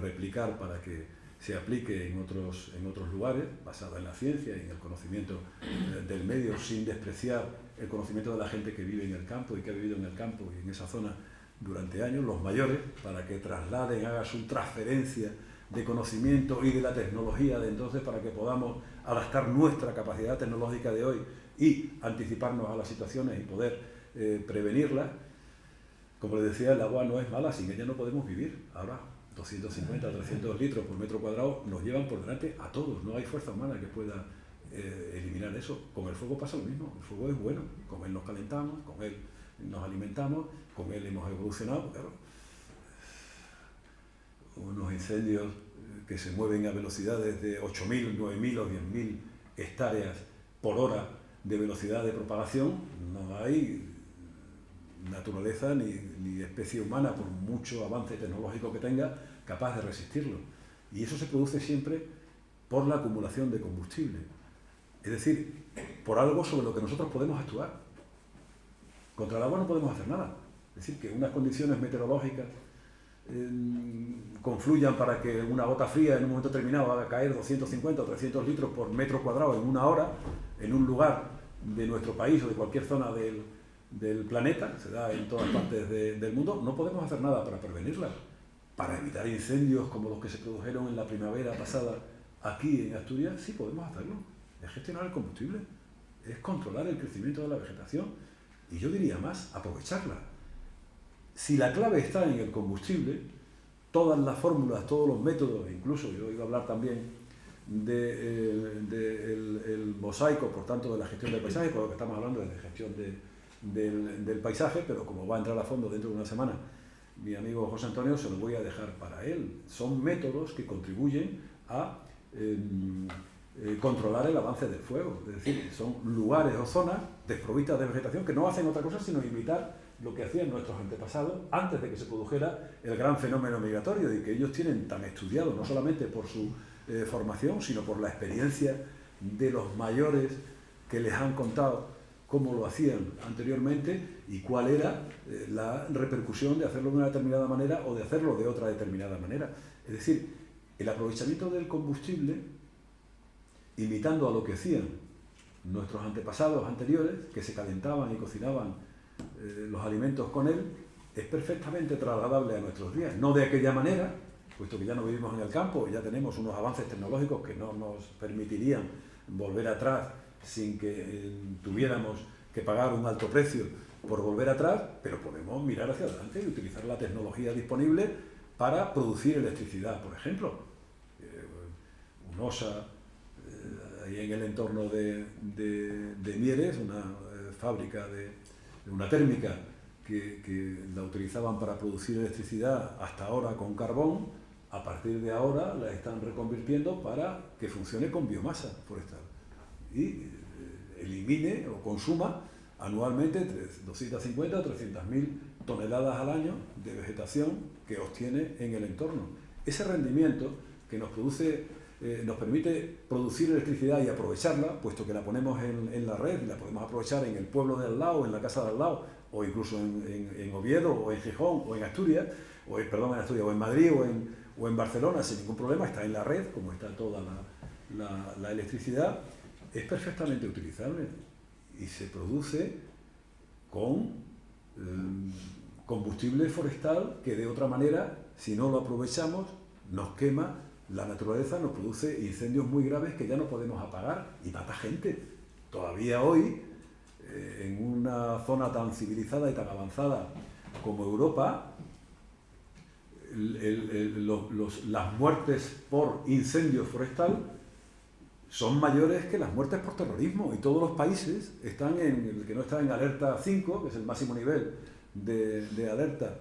replicar para que se aplique en otros lugares, basada en la ciencia y en el conocimiento del medio, sin despreciar el conocimiento de la gente que vive en el campo y que ha vivido en el campo y en esa zona durante años, los mayores, para que trasladen, hagan su transferencia de conocimiento y de la tecnología de entonces, para que podamos adaptar nuestra capacidad tecnológica de hoy y anticiparnos a las situaciones y poder prevenirlas. Como les decía, el agua no es mala, sin ella no podemos vivir. Ahora, 250, 300 litros por metro cuadrado nos llevan por delante a todos. No hay fuerza humana que pueda eliminar eso. Con el fuego pasa lo mismo. El fuego es bueno. Con él nos calentamos, con él nos alimentamos, con él hemos evolucionado. Claro. Unos incendios que se mueven a velocidades de 8.000, 9.000 o 10.000 hectáreas por hora de velocidad de propagación, no hay naturaleza ni especie humana, por mucho avance tecnológico que tenga, capaz de resistirlo. Y eso se produce siempre por la acumulación de combustible. Es decir, por algo sobre lo que nosotros podemos actuar. Contra el agua no podemos hacer nada. Es decir, que unas condiciones meteorológicas confluyan para que una gota fría en un momento determinado haga caer 250 o 300 litros por metro cuadrado en una hora, en un lugar de nuestro país o de cualquier zona del planeta, se da en todas partes del mundo, no podemos hacer nada para prevenirla. Para evitar incendios como los que se produjeron en la primavera pasada aquí en Asturias, sí podemos hacerlo. Es gestionar el combustible, es controlar el crecimiento de la vegetación y yo diría más, aprovecharla. Si la clave está en el combustible, todas las fórmulas, todos los métodos, incluso yo iba a hablar también del mosaico, por tanto de la gestión del paisaje, por lo que estamos hablando es de gestión del paisaje, pero como va a entrar a fondo dentro de una semana mi amigo José Antonio, se lo voy a dejar para él. Son métodos que contribuyen a controlar el avance del fuego, es decir, son lugares o zonas desprovistas de vegetación que no hacen otra cosa sino imitar lo que hacían nuestros antepasados antes de que se produjera el gran fenómeno migratorio, y que ellos tienen tan estudiado, no solamente por su formación, sino por la experiencia de los mayores que les han contado cómo lo hacían anteriormente y cuál era la repercusión de hacerlo de una determinada manera o de hacerlo de otra determinada manera. Es decir, el aprovechamiento del combustible, imitando a lo que hacían nuestros antepasados anteriores, que se calentaban y cocinaban los alimentos con él, es perfectamente trasladable a nuestros días. No de aquella manera, puesto que ya no vivimos en el campo, ya tenemos unos avances tecnológicos que no nos permitirían volver atrás sin que tuviéramos que pagar un alto precio por volver atrás, pero podemos mirar hacia adelante y utilizar la tecnología disponible para producir electricidad, por ejemplo. UNOSA, ahí en el entorno de Mieres, una fábrica de una térmica que la utilizaban para producir electricidad hasta ahora con carbón, a partir de ahora la están reconvirtiendo para que funcione con biomasa forestal y elimine o consuma anualmente 250 o 300.000 toneladas al año de vegetación que obtiene en el entorno. Ese rendimiento que nos permite producir electricidad y aprovecharla, puesto que la ponemos en la red y la podemos aprovechar en el pueblo de al lado, en la casa de al lado o incluso en Oviedo, o en Gijón, o en Asturias, o en Madrid, o en Barcelona, sin ningún problema, está en la red, como está toda la electricidad, es perfectamente utilizable y se produce con combustible forestal que de otra manera, si no lo aprovechamos, nos quema la naturaleza, nos produce incendios muy graves que ya no podemos apagar y mata gente. Todavía hoy, en una zona tan civilizada y tan avanzada como Europa, las muertes por incendio forestal son mayores que las muertes por terrorismo, y todos los países están el que no está en alerta 5, que es el máximo nivel de alerta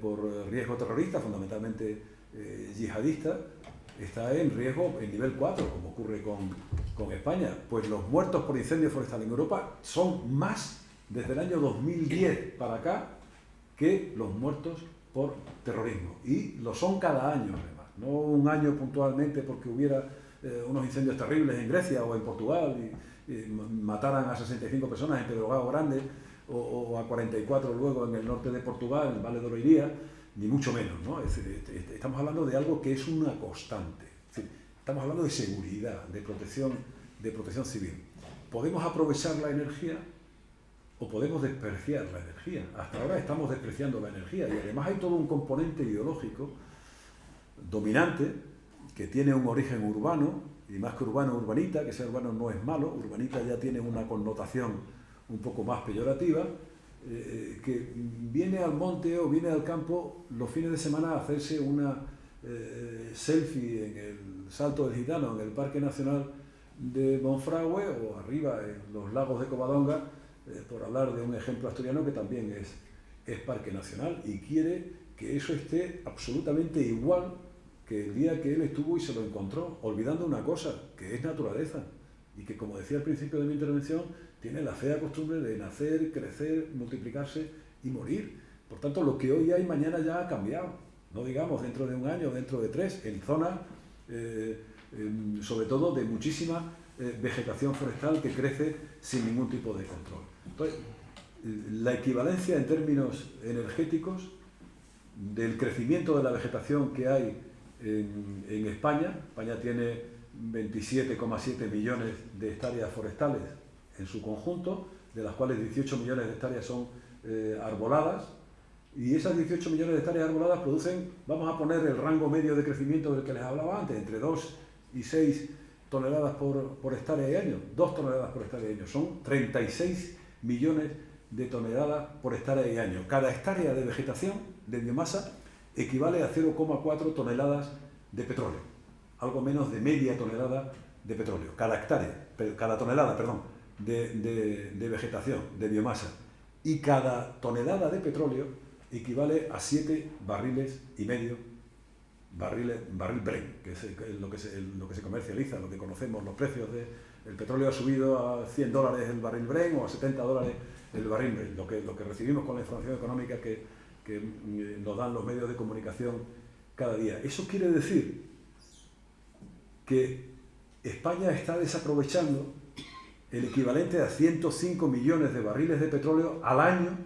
por riesgo terrorista, fundamentalmente yihadista, está en riesgo en nivel 4, como ocurre con España. Pues los muertos por incendio forestal en Europa son más desde el año 2010 para acá que los muertos por terrorismo, y lo son cada año además, no un año puntualmente porque hubiera unos incendios terribles en Grecia o en Portugal y mataran a 65 personas en Pedrogao Grande o a 44 luego en el norte de Portugal, en el Valle de Loiría, ni mucho menos, ¿no? Es decir, estamos hablando de algo que es una constante, es decir, estamos hablando de seguridad, de protección civil. Podemos aprovechar la energía o podemos despreciar la energía. Hasta ahora estamos despreciando la energía, y además hay todo un componente ideológico dominante que tiene un origen urbano, y más que urbano, urbanita, que ser urbano no es malo, urbanita ya tiene una connotación un poco más peyorativa, que viene al monte o viene al campo los fines de semana a hacerse una selfie en el Salto del Gitano, en el Parque Nacional de Monfragüe, o arriba en los lagos de Covadonga, por hablar de un ejemplo asturiano que también es parque nacional, y quiere que eso esté absolutamente igual que el día que él estuvo y se lo encontró, olvidando una cosa, que es naturaleza, y que, como decía al principio de mi intervención, tiene la fea costumbre de nacer, crecer, multiplicarse y morir. Por tanto, lo que hoy hay, mañana ya ha cambiado, no digamos dentro de un año, dentro de 3, en zonas, sobre todo de muchísima vegetación forestal que crece sin ningún tipo de control. Entonces, la equivalencia en términos energéticos del crecimiento de la vegetación que hay en España. España tiene 27,7 millones de hectáreas forestales en su conjunto, de las cuales 18 millones de hectáreas son arboladas, y esas 18 millones de hectáreas arboladas producen, vamos a poner el rango medio de crecimiento del que les hablaba antes, entre 2 y 6 toneladas por hectárea y año, 2 toneladas por hectárea y año, son 36 millones de toneladas por hectárea y año. Cada hectárea de vegetación, de biomasa, equivale a 0,4 toneladas de petróleo, algo menos de media tonelada de petróleo, cada tonelada de vegetación, de biomasa, y cada tonelada de petróleo equivale a 7 barriles y medio, barril Brent, que es lo que se comercializa, lo que conocemos, los precios el petróleo ha subido a $100 el barril Brent o a $70 el barril Brent, lo que recibimos con la información económica que nos dan los medios de comunicación cada día. Eso quiere decir que España está desaprovechando el equivalente a 105 millones de barriles de petróleo al año,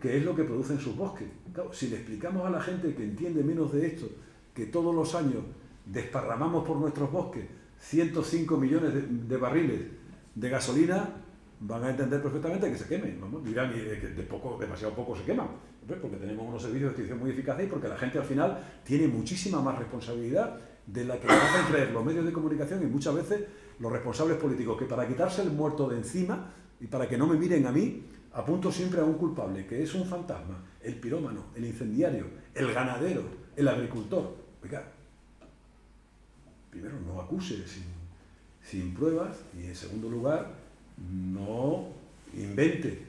que es lo que producen sus bosques. Claro, si le explicamos a la gente que entiende menos de esto, que todos los años desparramamos por nuestros bosques 105 millones de barriles de gasolina, van a entender perfectamente que se quemen, ¿no? Dirán que demasiado poco se queman, porque tenemos unos servicios de extinción muy eficaces y porque la gente al final tiene muchísima más responsabilidad de la que nos hacen creer los medios de comunicación y muchas veces los responsables políticos, que para quitarse el muerto de encima y para que no me miren a mí, apunto siempre a un culpable, que es un fantasma, el pirómano, el incendiario, el ganadero, el agricultor. Oiga, primero, no acuse sin pruebas, y en segundo lugar, no invente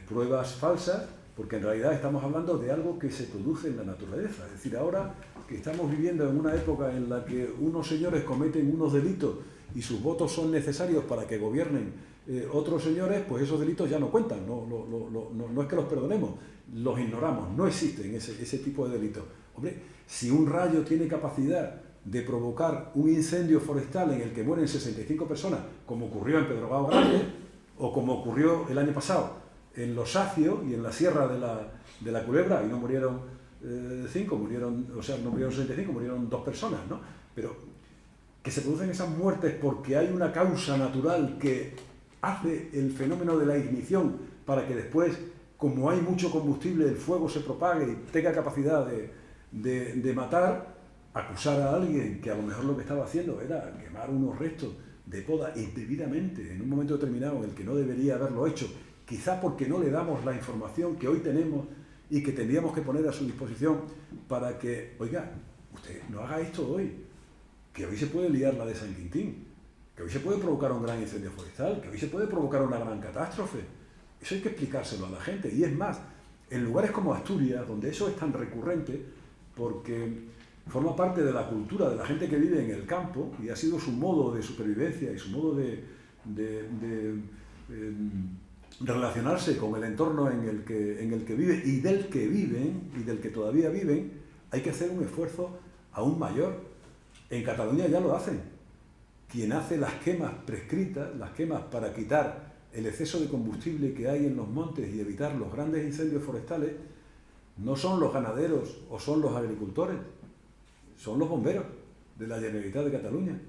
pruebas falsas, porque en realidad estamos hablando de algo que se produce en la naturaleza. Es decir, ahora que estamos viviendo en una época en la que unos señores cometen unos delitos y sus votos son necesarios para que gobiernen otros señores, pues esos delitos ya no cuentan, no es que los perdonemos, los ignoramos, no existen ese tipo de delitos. Hombre, si un rayo tiene capacidad de provocar un incendio forestal en el que mueren 65 personas, como ocurrió en Pedrogao Grande, o como ocurrió el año pasado en Los Acios y en la Sierra de la Culebra, y no murieron 5, no murieron 65, murieron 2 personas, ¿no? Pero que se producen esas muertes porque hay una causa natural que hace el fenómeno de la ignición para que después, como hay mucho combustible, el fuego se propague y tenga capacidad de matar, acusar a alguien que a lo mejor lo que estaba haciendo era quemar unos restos de poda indebidamente en un momento determinado en el que no debería haberlo hecho, quizá porque no le damos la información que hoy tenemos y que tendríamos que poner a su disposición para que, oiga, usted no haga esto hoy, que hoy se puede liar la de San Quintín, que hoy se puede provocar un gran incendio forestal, que hoy se puede provocar una gran catástrofe. Eso hay que explicárselo a la gente. Y es más, en lugares como Asturias, donde eso es tan recurrente, porque forma parte de la cultura de la gente que vive en el campo y ha sido su modo de supervivencia y su modo de relacionarse con el entorno en el que vive y del que viven y del que todavía viven, hay que hacer un esfuerzo aún mayor. En Cataluña ya lo hacen. Quien hace las quemas prescritas, las quemas para quitar el exceso de combustible que hay en los montes y evitar los grandes incendios forestales, no son los ganaderos o son los agricultores, son los bomberos de la Generalitat de Cataluña.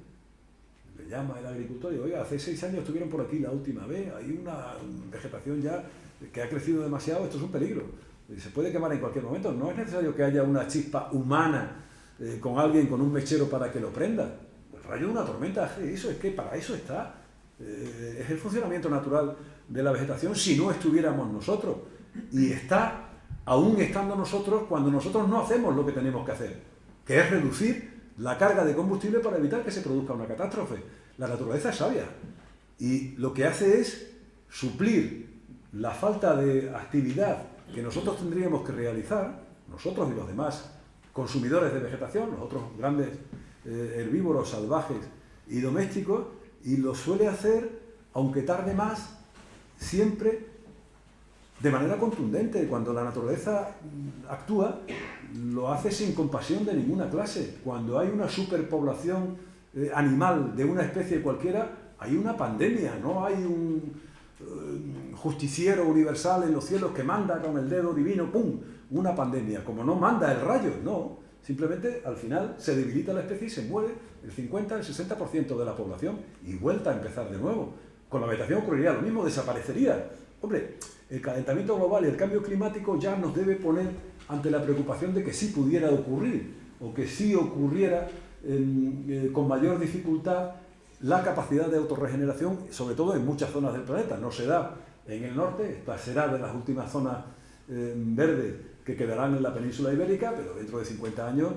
Le llama el agricultor y, oiga, hace 6 años estuvieron por aquí la última vez, hay una vegetación ya que ha crecido demasiado, esto es un peligro, se puede quemar en cualquier momento, no es necesario que haya una chispa humana con alguien con un mechero para que lo prenda. El rayo de una tormenta hace eso, es que para eso está, es el funcionamiento natural de la vegetación si no estuviéramos nosotros, y está aún estando nosotros cuando nosotros no hacemos lo que tenemos que hacer, que es reducir la carga de combustible para evitar que se produzca una catástrofe. La naturaleza es sabia y lo que hace es suplir la falta de actividad que nosotros tendríamos que realizar, nosotros y los demás consumidores de vegetación, los otros grandes herbívoros salvajes y domésticos, y lo suele hacer, aunque tarde más, siempre de manera contundente. Cuando la naturaleza actúa, lo hace sin compasión de ninguna clase. Cuando hay una superpoblación animal de una especie cualquiera, hay una pandemia, no hay un justiciero universal en los cielos que manda con el dedo divino, ¡pum!, una pandemia. Como no manda el rayo, no. Simplemente al final se debilita la especie y se muere el 50, el 60% de la población y vuelta a empezar de nuevo. Con la vegetación ocurriría lo mismo, desaparecería. Hombre, el calentamiento global y el cambio climático ya nos debe poner ante la preocupación de que sí pudiera ocurrir, o que sí ocurriera con mayor dificultad la capacidad de autorregeneración, sobre todo en muchas zonas del planeta. No se da en el norte, esta será de las últimas zonas verdes que quedarán en la península ibérica, pero dentro de 50 años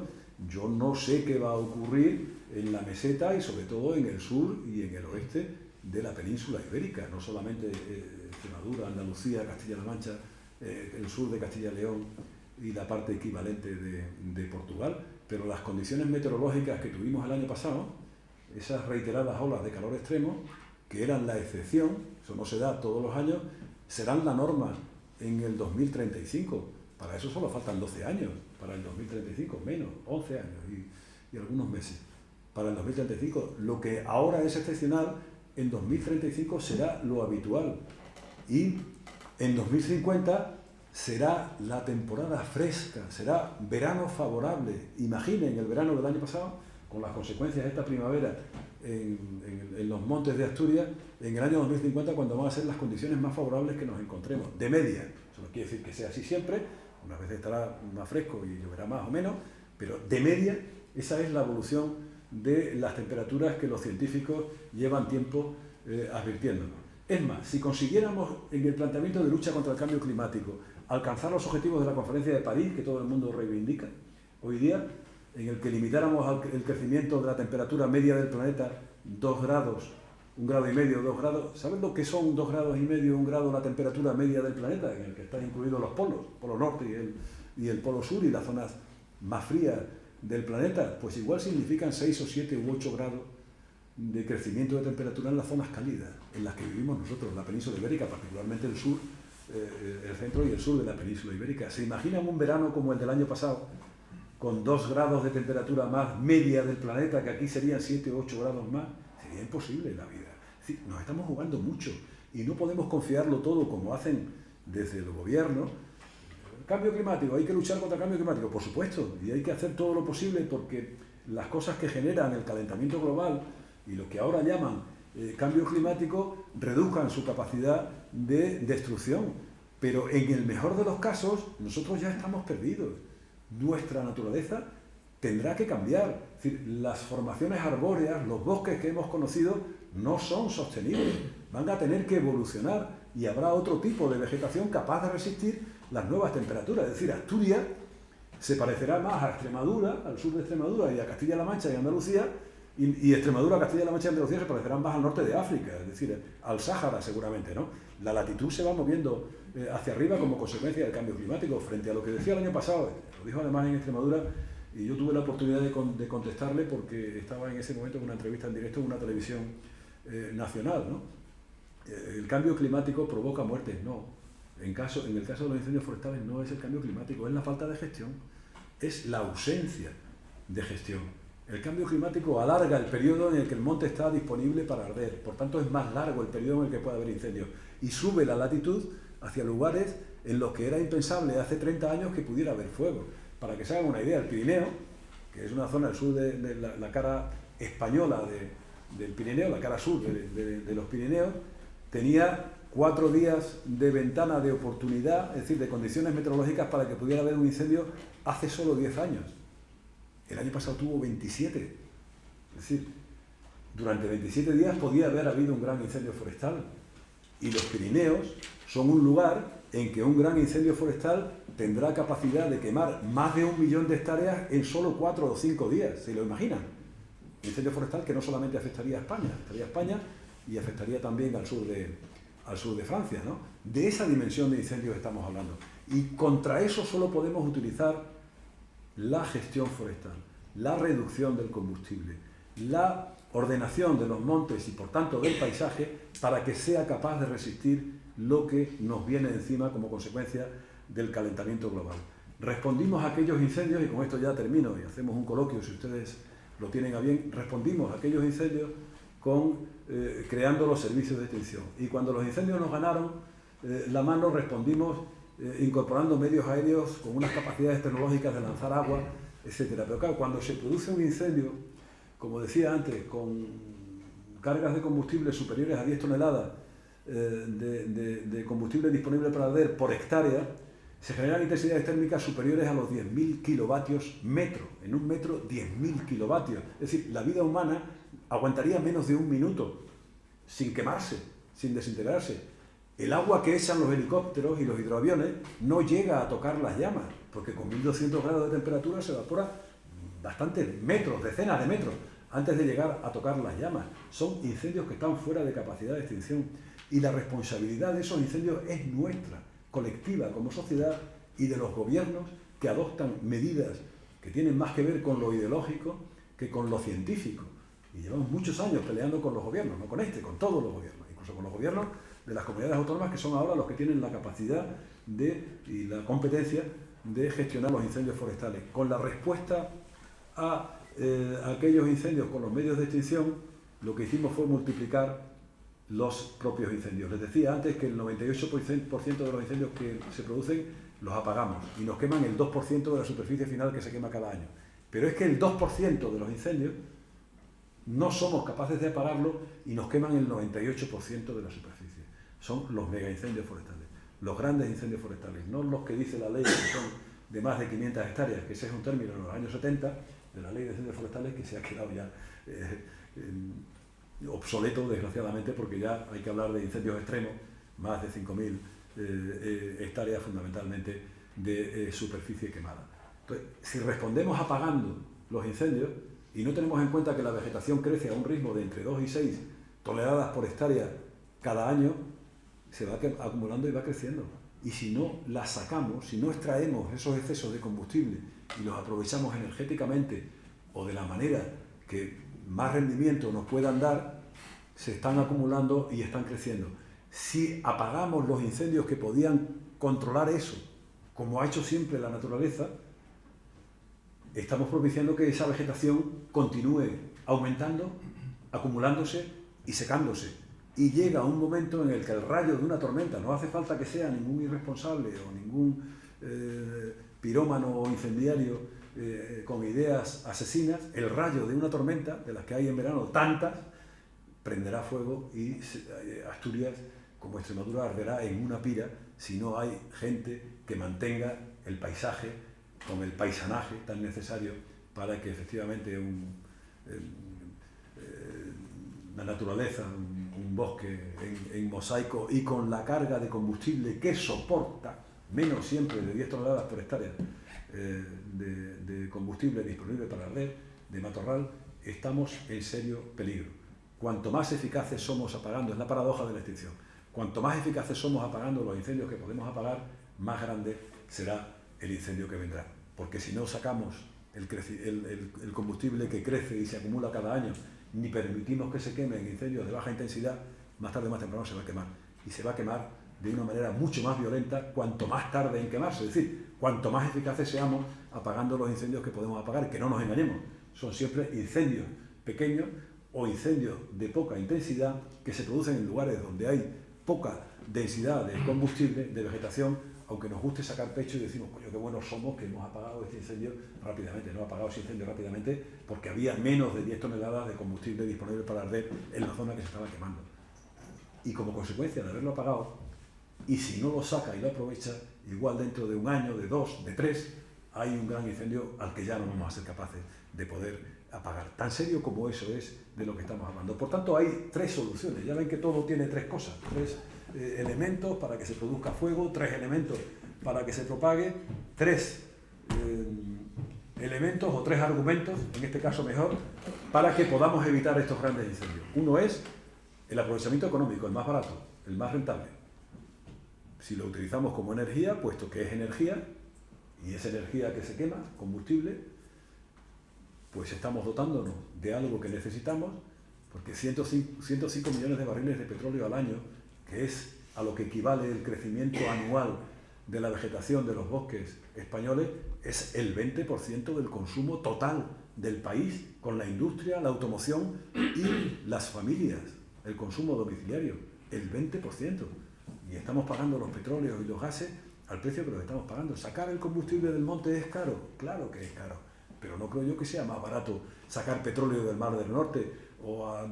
yo no sé qué va a ocurrir en la meseta y sobre todo en el sur y en el oeste de la península ibérica, no solamente Extremadura, Andalucía, Castilla-La Mancha, el sur de Castilla y León y la parte equivalente de Portugal, pero las condiciones meteorológicas que tuvimos el año pasado, esas reiteradas olas de calor extremo, que eran la excepción, eso no se da todos los años, serán la norma en el 2035. Para eso solo faltan 12 años, para el 2035, menos, 11 años y algunos meses. Para el 2035, lo que ahora es excepcional, en 2035 será lo habitual. Y en 2050 será la temporada fresca, será verano favorable. Imaginen el verano del año pasado, con las consecuencias de esta primavera en los montes de Asturias, en el año 2050, cuando van a ser las condiciones más favorables que nos encontremos, de media. Eso no quiere decir que sea así siempre, unas veces estará más fresco y lloverá más o menos, pero de media esa es la evolución de las temperaturas que los científicos llevan tiempo advirtiéndonos. Es más, si consiguiéramos en el planteamiento de lucha contra el cambio climático alcanzar los objetivos de la Conferencia de París, que todo el mundo reivindica hoy día, en el que limitáramos el crecimiento de la temperatura media del planeta 2 grados, 1,5 grados, 2 grados, ¿saben lo que son 2,5 grados, 1 grado la temperatura media del planeta? En el que están incluidos los polos, Polo Norte y el Polo Sur y las zonas más frías del planeta, pues igual significan 6 o 7 u 8 grados de crecimiento de temperatura en las zonas cálidas, en las que vivimos nosotros, la península ibérica, particularmente el sur, el centro y el sur de la península ibérica. ¿Se imaginan un verano como el del año pasado, con 2 grados de temperatura más media del planeta, que aquí serían 7 o 8 grados más? Sería imposible la vida. Es decir, nos estamos jugando mucho y no podemos confiarlo todo como hacen desde el gobierno. Cambio climático, hay que luchar contra el cambio climático, por supuesto, y hay que hacer todo lo posible porque las cosas que generan el calentamiento global y lo que ahora llaman cambio climático reduzcan su capacidad de destrucción. Pero en el mejor de los casos, nosotros ya estamos perdidos. Nuestra naturaleza tendrá que cambiar. Es decir, las formaciones arbóreas, los bosques que hemos conocido, no son sostenibles. Van a tener que evolucionar y habrá otro tipo de vegetación capaz de resistir las nuevas temperaturas. Es decir, Asturias se parecerá más a Extremadura, al sur de Extremadura y a Castilla-La Mancha y Andalucía, y Extremadura, Castilla-La Mancha y Andalucía se parecerán más al norte de África, es decir, al Sáhara seguramente, ¿no? La latitud se va moviendo hacia arriba como consecuencia del cambio climático, frente a lo que decía el año pasado, lo dijo además en Extremadura, y yo tuve la oportunidad de contestarle porque estaba en ese momento en una entrevista en directo en una televisión nacional, ¿no? El cambio climático provoca muertes, no. En el caso de los incendios forestales no es el cambio climático, es la falta de gestión, es la ausencia de gestión. El cambio climático alarga el periodo en el que el monte está disponible para arder, por tanto es más largo el periodo en el que puede haber incendios y sube la latitud hacia lugares en los que era impensable hace 30 años que pudiera haber fuego. Para que se hagan una idea, el Pirineo, que es una zona del sur de la cara española del Pirineo, la cara sur de los Pirineos, tenía 4 días de ventana de oportunidad, es decir, de condiciones meteorológicas para que pudiera haber un incendio hace solo 10 años. El año pasado tuvo 27. Es decir, durante 27 días podía haber habido un gran incendio forestal. Y los Pirineos son un lugar en que un gran incendio forestal tendrá capacidad de quemar más de 1 millón de hectáreas en solo 4 o 5 días. ¿Se lo imaginan? Un incendio forestal que no solamente afectaría a España y afectaría también al sur de Francia, ¿no? De esa dimensión de incendios estamos hablando. Y contra eso solo podemos utilizar la gestión forestal, la reducción del combustible, la ordenación de los montes y por tanto del paisaje para que sea capaz de resistir lo que nos viene encima como consecuencia del calentamiento global. Respondimos a aquellos incendios, y con esto ya termino y hacemos un coloquio si ustedes lo tienen a bien, respondimos a aquellos incendios creando los servicios de extinción. Y cuando los incendios nos ganaron la mano, respondimos incorporando medios aéreos con unas capacidades tecnológicas de lanzar agua, etc. Pero claro, cuando se produce un incendio, como decía antes, con cargas de combustible superiores a 10 toneladas de combustible disponible para arder por hectárea, se generan intensidades térmicas superiores a los 10.000 kilovatios metro. En un metro, 10.000 kilovatios. Es decir, la vida humana aguantaría menos de 1 minuto sin quemarse, sin desintegrarse. El agua que echan los helicópteros y los hidroaviones no llega a tocar las llamas, porque con 1.200 grados de temperatura se evapora bastantes metros, decenas de metros, antes de llegar a tocar las llamas. Son incendios que están fuera de capacidad de extinción. Y la responsabilidad de esos incendios es nuestra, colectiva, como sociedad, y de los gobiernos que adoptan medidas que tienen más que ver con lo ideológico que con lo científico. Y llevamos muchos años peleando con los gobiernos, no con este, con todos los gobiernos, incluso con los gobiernos de las comunidades autónomas que son ahora los que tienen la capacidad y la competencia de gestionar los incendios forestales. Con la respuesta a aquellos incendios con los medios de extinción, lo que hicimos fue multiplicar los propios incendios. Les decía antes que el 98% de los incendios que se producen los apagamos y nos queman el 2% de la superficie final que se quema cada año. Pero es que el 2% de los incendios no somos capaces de apagarlo y nos queman el 98% de la superficie. Son los mega incendios forestales, los grandes incendios forestales, no los que dice la ley que son de más de 500 hectáreas, que ese es un término en los años 70 de la ley de incendios forestales que se ha quedado ya obsoleto, desgraciadamente, porque ya hay que hablar de incendios extremos, más de 5.000 hectáreas fundamentalmente de superficie quemada. Entonces, si respondemos apagando los incendios y no tenemos en cuenta que la vegetación crece a un ritmo de entre 2 y 6 toneladas por hectárea cada año, se va acumulando y va creciendo. Y si no la sacamos, si no extraemos esos excesos de combustible y los aprovechamos energéticamente o de la manera que más rendimiento nos puedan dar, se están acumulando y están creciendo. Si apagamos los incendios que podían controlar eso, como ha hecho siempre la naturaleza, estamos propiciando que esa vegetación continúe aumentando, acumulándose y secándose. y llega un momento en el que el rayo de una tormenta, no hace falta que sea ningún irresponsable o ningún pirómano o incendiario con ideas asesinas, el rayo de una tormenta, de las que hay en verano tantas, prenderá fuego y Asturias, como Extremadura, arderá en una pira si no hay gente que mantenga el paisaje con el paisanaje tan necesario para que efectivamente la naturaleza, un bosque en mosaico y con la carga de combustible que soporta, menos siempre de 10 toneladas por hectárea de combustible disponible para arder, de matorral, estamos en serio peligro. Cuanto más eficaces somos apagando, es la paradoja de la extinción, cuanto más eficaces somos apagando los incendios que podemos apagar, más grande será el incendio que vendrá. Porque si no sacamos el combustible que crece y se acumula cada año, ni permitimos que se quemen incendios de baja intensidad, más tarde o más temprano se va a quemar. Y se va a quemar de una manera mucho más violenta cuanto más tarde en quemarse. Es decir, cuanto más eficaces seamos apagando los incendios que podemos apagar, que no nos engañemos. Son siempre incendios pequeños o incendios de poca intensidad que se producen en lugares donde hay poca densidad de combustible, de vegetación, aunque nos guste sacar pecho y decimos, coño, qué buenos somos que hemos apagado este incendio rápidamente. No ha apagado ese incendio rápidamente porque había menos de 10 toneladas de combustible disponible para arder en la zona que se estaba quemando. Y como consecuencia de haberlo apagado, y si no lo saca y lo aprovecha, igual dentro de un año, de 2, de 3, hay un gran incendio al que ya no vamos a ser capaces de poder apagar. Tan serio como eso es de lo que estamos hablando. Por tanto, hay 3 soluciones. Ya ven que todo tiene 3 cosas, 3 elementos para que se produzca fuego, 3 elementos para que se propague, 3 elementos o 3 argumentos, en este caso mejor, para que podamos evitar estos grandes incendios. Uno es el aprovechamiento económico, el más barato, el más rentable. Si lo utilizamos como energía, puesto que es energía, y es energía que se quema, combustible, pues estamos dotándonos de algo que necesitamos, porque 105 millones de barriles de petróleo al año, que es a lo que equivale el crecimiento anual de la vegetación de los bosques españoles, es el 20% del consumo total del país, con la industria, la automoción y las familias, el consumo domiciliario, el 20%. Y estamos pagando los petróleos y los gases al precio que los estamos pagando. ¿Sacar el combustible del monte es caro? Claro que es caro, pero no creo yo que sea más barato sacar petróleo del Mar del Norte o a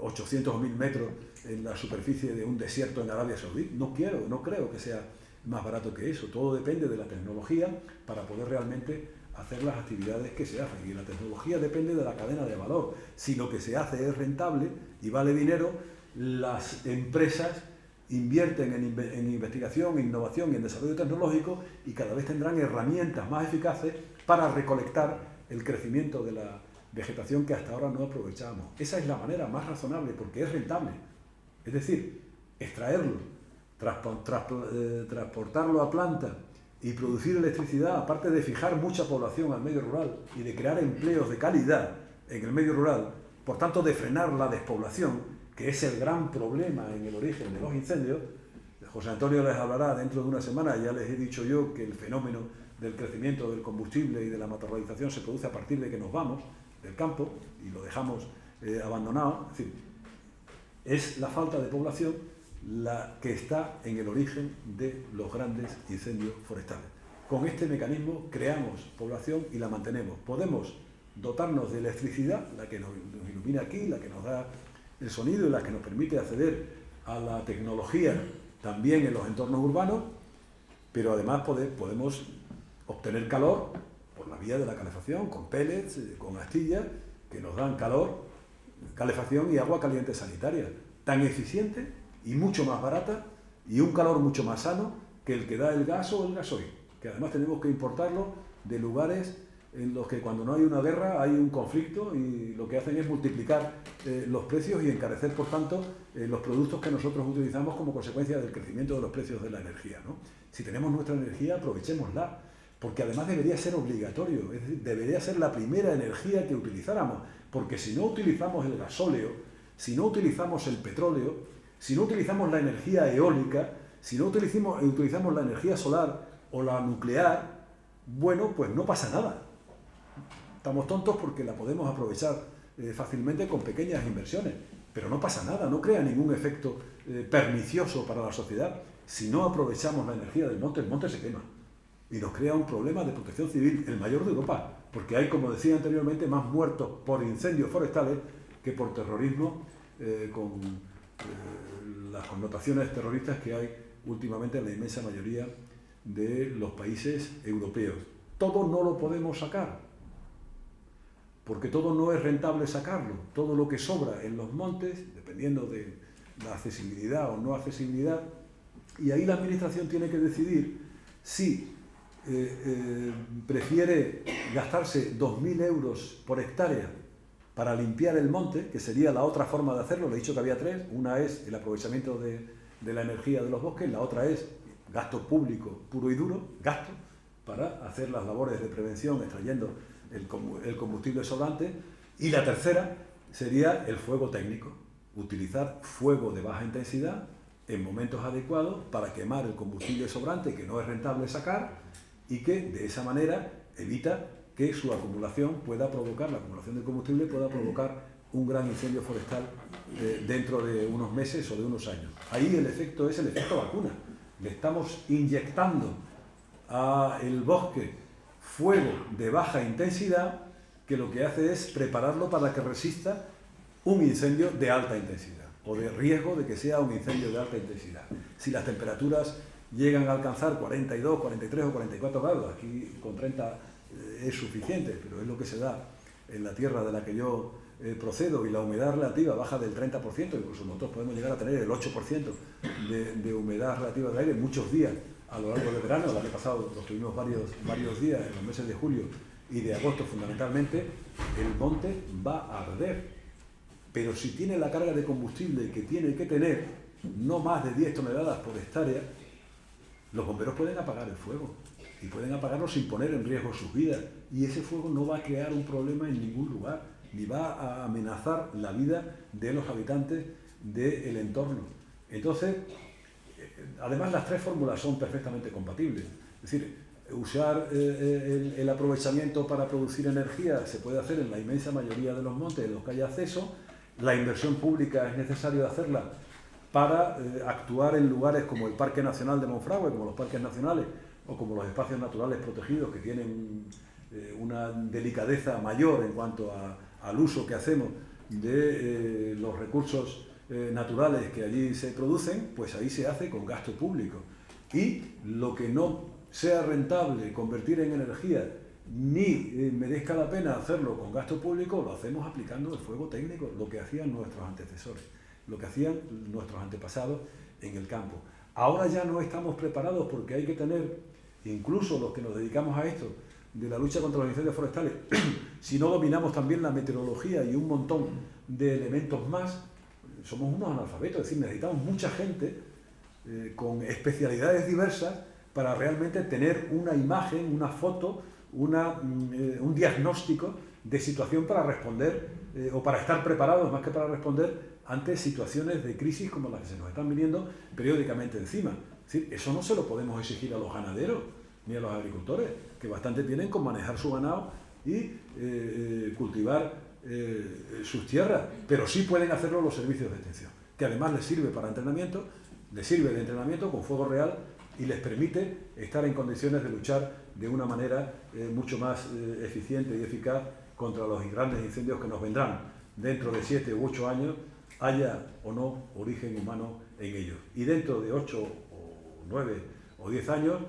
800 o 1000 metros en la superficie de un desierto en Arabia Saudí. No creo que sea más barato que eso. Todo depende de la tecnología para poder realmente hacer las actividades que se hacen. Y la tecnología depende de la cadena de valor. Si lo que se hace es rentable y vale dinero, las empresas invierten en investigación, innovación y en desarrollo tecnológico y cada vez tendrán herramientas más eficaces para recolectar el crecimiento de la vegetación que hasta ahora no aprovechábamos. Esa es la manera más razonable porque es rentable. Es decir, extraerlo, transportarlo a planta y producir electricidad, aparte de fijar mucha población al medio rural y de crear empleos de calidad en el medio rural, por tanto de frenar la despoblación, que es el gran problema en el origen de los incendios. José Antonio les hablará dentro de una semana, ya les he dicho yo que el fenómeno del crecimiento del combustible y de la matorralización se produce a partir de que nos vamos del campo y lo dejamos abandonado. Es decir, es la falta de población la que está en el origen de los grandes incendios forestales. Con este mecanismo creamos población y la mantenemos. Podemos dotarnos de electricidad, la que nos ilumina aquí, la que nos da el sonido y la que nos permite acceder a la tecnología también en los entornos urbanos, pero además podemos obtener calor por la vía de la calefacción, con pellets, con astillas, que nos dan calor, calefacción y agua caliente sanitaria, tan eficiente y mucho más barata y un calor mucho más sano que el que da el gas o el gasoil, que además tenemos que importarlo de lugares en los que cuando no hay una guerra hay un conflicto y lo que hacen es multiplicar los precios y encarecer, por tanto, los productos que nosotros utilizamos como consecuencia del crecimiento de los precios de la energía, ¿no? Si tenemos nuestra energía, aprovechémosla, porque además debería ser obligatorio, es decir, debería ser la primera energía que utilizáramos, porque si no utilizamos el gasóleo, si no utilizamos el petróleo, si no utilizamos la energía eólica, si no utilizamos la energía solar o la nuclear, bueno, pues no pasa nada. Estamos tontos porque la podemos aprovechar fácilmente con pequeñas inversiones, pero no pasa nada, no crea ningún efecto pernicioso para la sociedad. Si no aprovechamos la energía del monte, el monte se quema y nos crea un problema de protección civil, el mayor de Europa, porque hay, como decía anteriormente, más muertos por incendios forestales que por terrorismo, con las connotaciones terroristas que hay últimamente en la inmensa mayoría de los países europeos. Todo no lo podemos sacar, porque todo no es rentable sacarlo. Todo lo que sobra en los montes, dependiendo de la accesibilidad o no accesibilidad, y ahí la administración tiene que decidir si prefiere gastarse 2.000 euros por hectárea para limpiar el monte, que sería la otra forma de hacerlo. Le he dicho que había tres. Una es el aprovechamiento de la energía de los bosques, la otra es gasto público puro y duro, gasto para hacer las labores de prevención extrayendo el combustible sobrante, y la tercera sería el fuego técnico, utilizar fuego de baja intensidad en momentos adecuados para quemar el combustible sobrante que no es rentable sacar y que de esa manera evita que su acumulación pueda provocar, la acumulación de combustible pueda provocar un gran incendio forestal dentro de unos meses o de unos años. Ahí el efecto es el efecto vacuna. Le estamos inyectando al bosque fuego de baja intensidad que lo que hace es prepararlo para que resista un incendio de alta intensidad o de riesgo de que sea un incendio de alta intensidad. Si las temperaturas llegan a alcanzar 42, 43 o 44 grados, aquí con 30 es suficiente, pero es lo que se da en la tierra de la que yo procedo, y la humedad relativa baja del 30%, incluso nosotros podemos llegar a tener el 8% de humedad relativa del aire muchos días a lo largo del verano. El año pasado los tuvimos varios días en los meses de julio y de agosto fundamentalmente. El monte va a arder, pero si tiene la carga de combustible que tiene que tener, no más de 10 toneladas por hectárea, los bomberos pueden apagar el fuego y pueden apagarlo sin poner en riesgo sus vidas, y ese fuego no va a crear un problema en ningún lugar, ni va a amenazar la vida de los habitantes del entorno. Entonces, además las tres fórmulas son perfectamente compatibles. Es decir, usar el aprovechamiento para producir energía se puede hacer en la inmensa mayoría de los montes en los que haya acceso. La inversión pública es necesario hacerla para actuar en lugares como el Parque Nacional de Monfragüe, como los parques nacionales o como los espacios naturales protegidos, que tienen una delicadeza mayor en cuanto al uso que hacemos de los recursos naturales que allí se producen. Pues ahí se hace con gasto público. Y lo que no sea rentable convertir en energía, ni merezca la pena hacerlo con gasto público, lo hacemos aplicando el fuego técnico, lo que hacían nuestros antecesores, lo que hacían nuestros antepasados en el campo. Ahora ya no estamos preparados, porque hay que tener, incluso los que nos dedicamos a esto, de la lucha contra los incendios forestales, si no dominamos también la meteorología y un montón de elementos más, somos unos analfabetos. Es decir, necesitamos mucha gente con especialidades diversas para realmente tener una imagen, una foto, un diagnóstico de situación para responder o para estar preparados, más que para responder ante situaciones de crisis como las que se nos están viniendo periódicamente encima. Es decir, eso no se lo podemos exigir a los ganaderos ni a los agricultores, que bastante tienen con manejar su ganado y cultivar sus tierras, pero sí pueden hacerlo los servicios de extensión, que además les sirve para entrenamiento, les sirve de entrenamiento con fuego real y les permite estar en condiciones de luchar de una manera mucho más eficiente y eficaz contra los grandes incendios que nos vendrán dentro de 7 u 8 años, haya o no origen humano en ellos. Y dentro de 8 o 9 o 10 años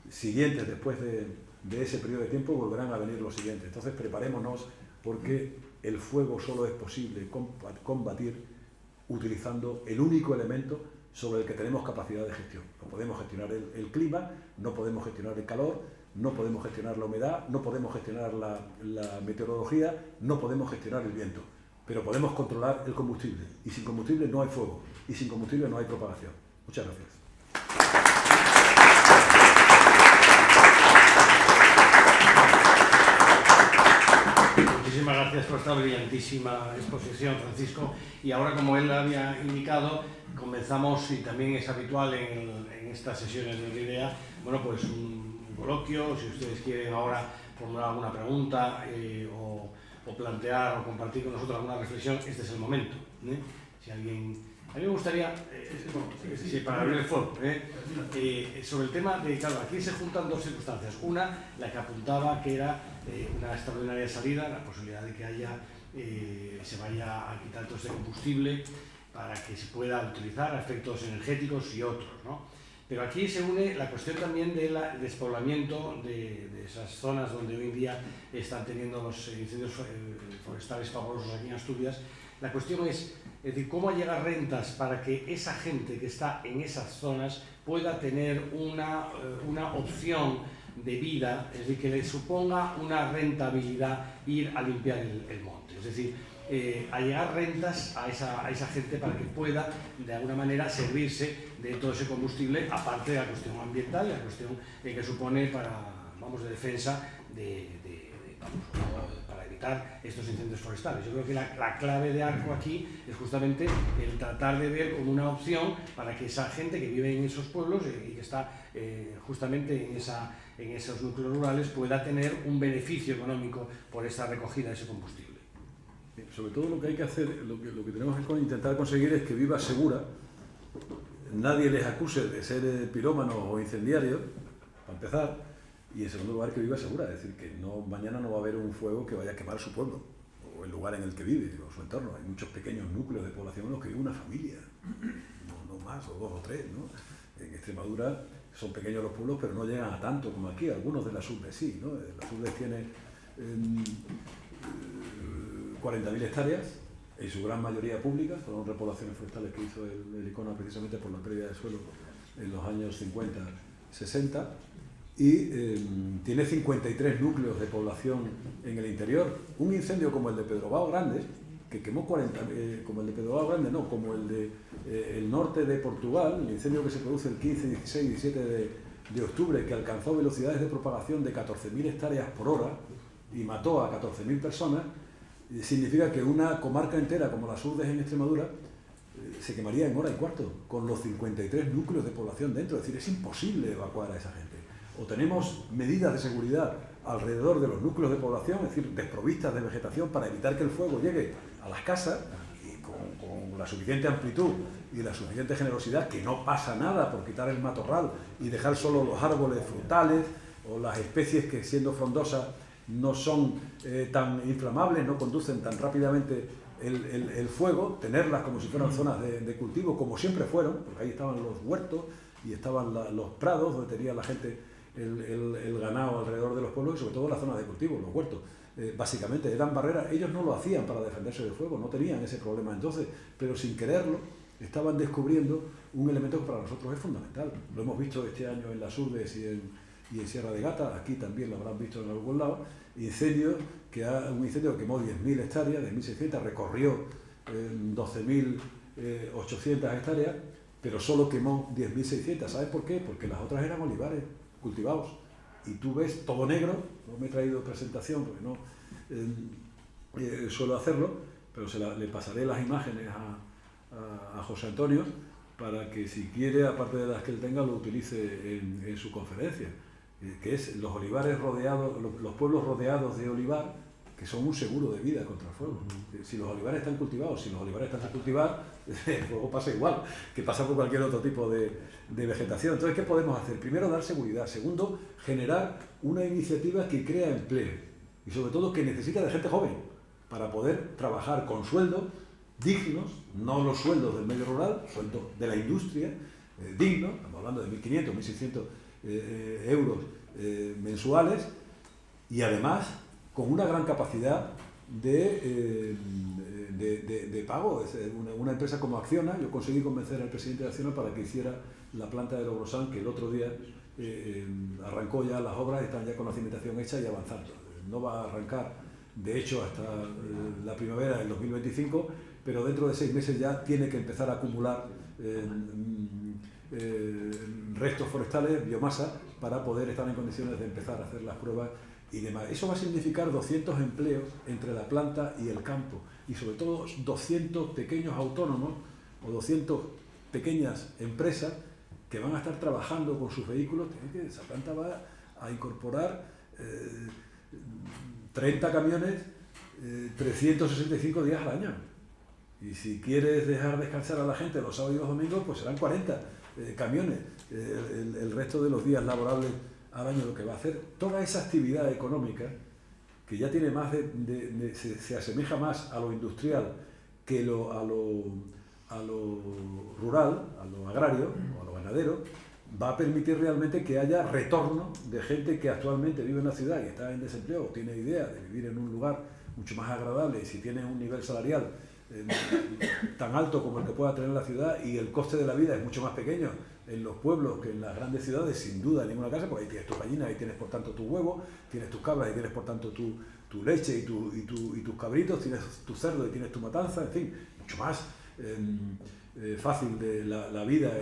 siguientes, después de ese periodo de tiempo, volverán a venir los siguientes. Entonces preparémonos, porque el fuego solo es posible combatir utilizando el único elemento sobre el que tenemos capacidad de gestión. No podemos gestionar el clima, no podemos gestionar el calor, no podemos gestionar la humedad, no podemos gestionar la meteorología, no podemos gestionar el viento, pero podemos controlar el combustible. Y sin combustible no hay fuego, y sin combustible no hay propagación. Muchas gracias. Muchísimas gracias por esta brillantísima exposición, Francisco. Y ahora, como él había indicado, comenzamos, y también es habitual en estas sesiones de IDEA, bueno, pues un coloquio. Si ustedes quieren ahora formular alguna pregunta o plantear o compartir con nosotros alguna reflexión, este es el momento. Si alguien... A mí me gustaría, para abrir el foro, sobre el tema de, claro, aquí se juntan dos circunstancias. Una, la que apuntaba que era una extraordinaria salida, la posibilidad de que haya, se vaya a quitar todo este combustible para que se pueda utilizar a efectos energéticos y otros, ¿no? Pero aquí se une la cuestión también del despoblamiento de esas zonas donde hoy en día están teniendo los incendios forestales fabulosos aquí en Asturias. La cuestión es decir, cómo llegar rentas para que esa gente que está en esas zonas pueda tener una opción de vida, es decir, que le suponga una rentabilidad ir a limpiar el monte. Es decir, a llegar rentas a esa gente para que pueda de alguna manera servirse de todo ese combustible, aparte de la cuestión ambiental y la cuestión que supone para, vamos, de defensa para evitar estos incendios forestales. Yo creo que la clave de Arco aquí es justamente el tratar de ver como una opción para que esa gente que vive en esos pueblos y que está justamente en esos núcleos rurales pueda tener un beneficio económico por esta recogida de ese combustible. Sobre todo lo que hay que hacer, lo que tenemos que intentar conseguir es que viva segura, nadie les acuse de ser pirómanos o incendiarios, para empezar, y en segundo lugar que viva segura, es decir, que mañana no va a haber un fuego que vaya a quemar su pueblo, o el lugar en el que vive, o su entorno. Hay muchos pequeños núcleos de población en los que vive una familia, no más, o dos o tres, ¿no? En Extremadura son pequeños los pueblos, pero no llegan a tanto como aquí, algunos de las urbes sí, ¿no? Las urbes tienen 40.000 hectáreas, en su gran mayoría públicas, fueron repoblaciones forestales que hizo el ICONA precisamente por la pérdida de suelo en los años 50-60, y tiene 53 núcleos de población en el interior. Un incendio como el de Pedrobao Grande, que quemó 40, como el de Pedrobao Grande, no, como el de el norte de Portugal, el incendio que se produce el 15, 16 y 17 de octubre, que alcanzó velocidades de propagación de 14.000 hectáreas por hora y mató a 14.000 personas, significa que una comarca entera como las Urdes en Extremadura se quemaría en hora y cuarto, con los 53 núcleos de población dentro. Es decir, es imposible evacuar a esa gente. O tenemos medidas de seguridad alrededor de los núcleos de población, es decir, desprovistas de vegetación para evitar que el fuego llegue a las casas, y con la suficiente amplitud y la suficiente generosidad, que no pasa nada por quitar el matorral y dejar solo los árboles frutales o las especies que, siendo frondosas, no son tan inflamables, no conducen tan rápidamente el fuego, tenerlas como si fueran zonas de cultivo, como siempre fueron, porque ahí estaban los huertos y estaban los prados donde tenía la gente el ganado alrededor de los pueblos, y sobre todo las zonas de cultivo, los huertos. Básicamente eran barreras, ellos no lo hacían para defenderse del fuego, no tenían ese problema entonces, pero sin quererlo estaban descubriendo un elemento que para nosotros es fundamental. Lo hemos visto este año en las Urdes y en Sierra de Gata, aquí también lo habrán visto en algún lado, un incendio que quemó 10.000 hectáreas, 10.600, recorrió 12.800 hectáreas, pero solo quemó 10.600. ¿Sabes por qué? Porque las otras eran olivares cultivados. Y tú ves todo negro, no me he traído presentación porque no suelo hacerlo, pero le pasaré las imágenes a José Antonio para que, si quiere, aparte de las que él tenga, lo utilice en su conferencia, que es los olivares rodeados, los pueblos rodeados de olivar, que son un seguro de vida contra el fuego. Si los olivares están cultivados, si los olivares están sin cultivar, el fuego pasa igual que pasa por cualquier otro tipo de vegetación. Entonces, ¿qué podemos hacer? Primero, dar seguridad. Segundo, generar una iniciativa que crea empleo y, sobre todo, que necesita de gente joven para poder trabajar con sueldos dignos, no los sueldos del medio rural, sueldos de la industria dignos, estamos hablando de 1.500, 1.600 euros mensuales, y además con una gran capacidad de pago. Es una empresa como Acciona, yo conseguí convencer al presidente de Acciona para que hiciera la planta de Logrosán, que el otro día arrancó ya las obras, están ya con la cimentación hecha y avanzando. No va a arrancar, de hecho, hasta la primavera del 2025, pero dentro de 6 meses ya tiene que empezar a acumular restos forestales, biomasa, para poder estar en condiciones de empezar a hacer las pruebas y demás. Eso va a significar 200 empleos entre la planta y el campo, y sobre todo 200 pequeños autónomos o 200 pequeñas empresas que van a estar trabajando con sus vehículos. Esa planta va a incorporar 30 camiones 365 días al año. Y si quieres dejar descansar a la gente los sábados y los domingos, pues serán 40 camiones. El resto de los días laborables al año lo que va a hacer. Toda esa actividad económica, que ya tiene más se asemeja más a lo industrial que a lo rural, a lo agrario o a lo ganadero, va a permitir realmente que haya retorno de gente que actualmente vive en la ciudad y está en desempleo, o tiene idea de vivir en un lugar mucho más agradable, y si tiene un nivel salarial tan alto como el que pueda tener la ciudad, y el coste de la vida es mucho más pequeño en los pueblos que en las grandes ciudades, sin duda, en ninguna casa, porque ahí tienes tus gallinas, ahí tienes por tanto tu huevo, tienes tus cabras, ahí tienes por tanto tu leche y tus cabritos, tienes tu cerdo y tienes tu matanza, en fin, mucho más fácil de la vida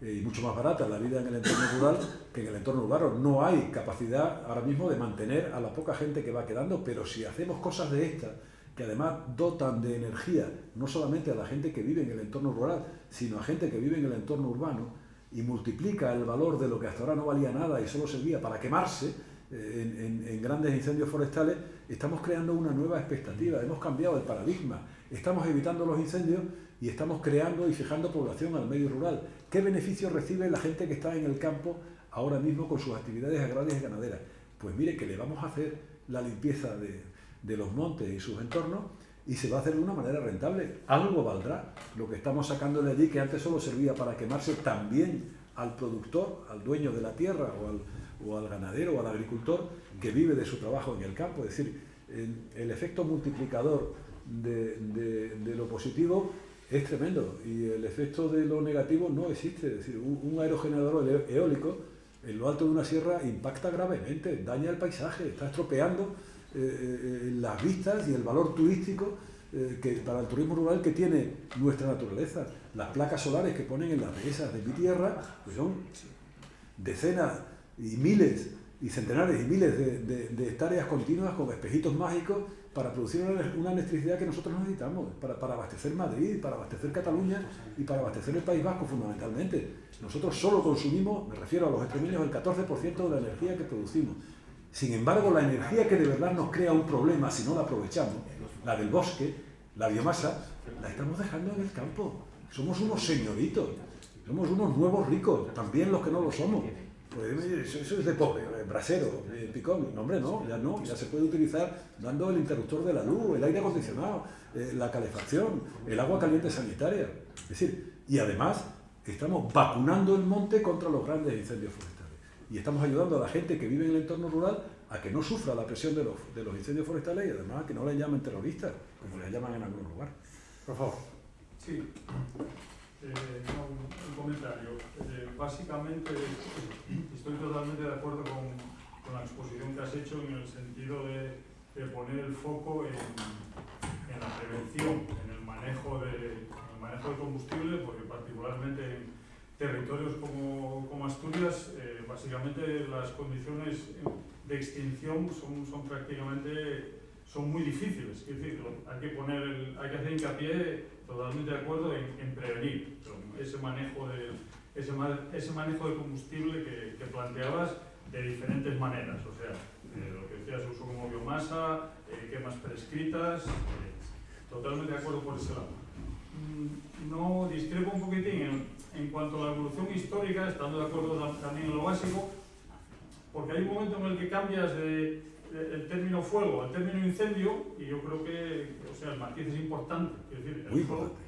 y mucho más barata la vida en el entorno rural que en el entorno urbano. No hay capacidad ahora mismo de mantener a la poca gente que va quedando, pero si hacemos cosas de estas, que además dotan de energía no solamente a la gente que vive en el entorno rural, sino a gente que vive en el entorno urbano, y multiplica el valor de lo que hasta ahora no valía nada y solo servía para quemarse en grandes incendios forestales, estamos creando una nueva expectativa, hemos cambiado el paradigma, estamos evitando los incendios y estamos creando y fijando población al medio rural. ¿Qué beneficio recibe la gente que está en el campo ahora mismo con sus actividades agrarias y ganaderas? Pues mire, que le vamos a hacer la limpieza de los montes y sus entornos, y se va a hacer de una manera rentable. Algo valdrá lo que estamos sacándole allí, que antes solo servía para quemarse, también al productor, al dueño de la tierra, o al ganadero o al agricultor que vive de su trabajo en el campo. Es decir, el efecto multiplicador de lo positivo es tremendo, y el efecto de lo negativo no existe. Es decir, un aerogenerador eólico en lo alto de una sierra impacta gravemente, daña el paisaje, está estropeando las vistas y el valor turístico para el turismo rural que tiene nuestra naturaleza. Las placas solares que ponen en las dehesas de mi tierra, pues son decenas y miles y centenares y miles de hectáreas continuas con espejitos mágicos para producir una electricidad que nosotros necesitamos, para abastecer Madrid, para abastecer Cataluña y para abastecer el País Vasco fundamentalmente. Nosotros solo consumimos, me refiero a los extremeños, el 14% de la energía que producimos. Sin embargo, la energía que de verdad nos crea un problema si no la aprovechamos, la del bosque, la biomasa, la estamos dejando en el campo. Somos unos señoritos, somos unos nuevos ricos, también los que no lo somos. Pues eso es de pobre, brasero, picón. No, hombre, no, ya se puede utilizar dando el interruptor de la luz, el aire acondicionado, la calefacción, el agua caliente sanitaria. Es decir, y además estamos vacunando el monte contra los grandes incendios forestales. Y estamos ayudando a la gente que vive en el entorno rural a que no sufra la presión de los incendios forestales, y además a que no les llamen terroristas, como les llaman en algunos lugares. Por favor. Sí, un comentario. Básicamente estoy totalmente de acuerdo con la exposición que has hecho, en el sentido de poner el foco en la prevención, en el manejo de combustible, porque particularmente en territorios como Asturias, básicamente las condiciones de extinción son muy difíciles. Es decir, hay que hacer hincapié, totalmente de acuerdo, en prevenir ese manejo de combustible que planteabas de diferentes maneras. O sea, lo que decías, uso como biomasa, quemas prescritas, totalmente de acuerdo por ese lado. No, discrepo un poquitín en cuanto a la evolución histórica, estando de acuerdo también en lo básico, porque hay un momento en el que cambias el término fuego al término incendio, y yo creo que el matiz es importante. Es decir,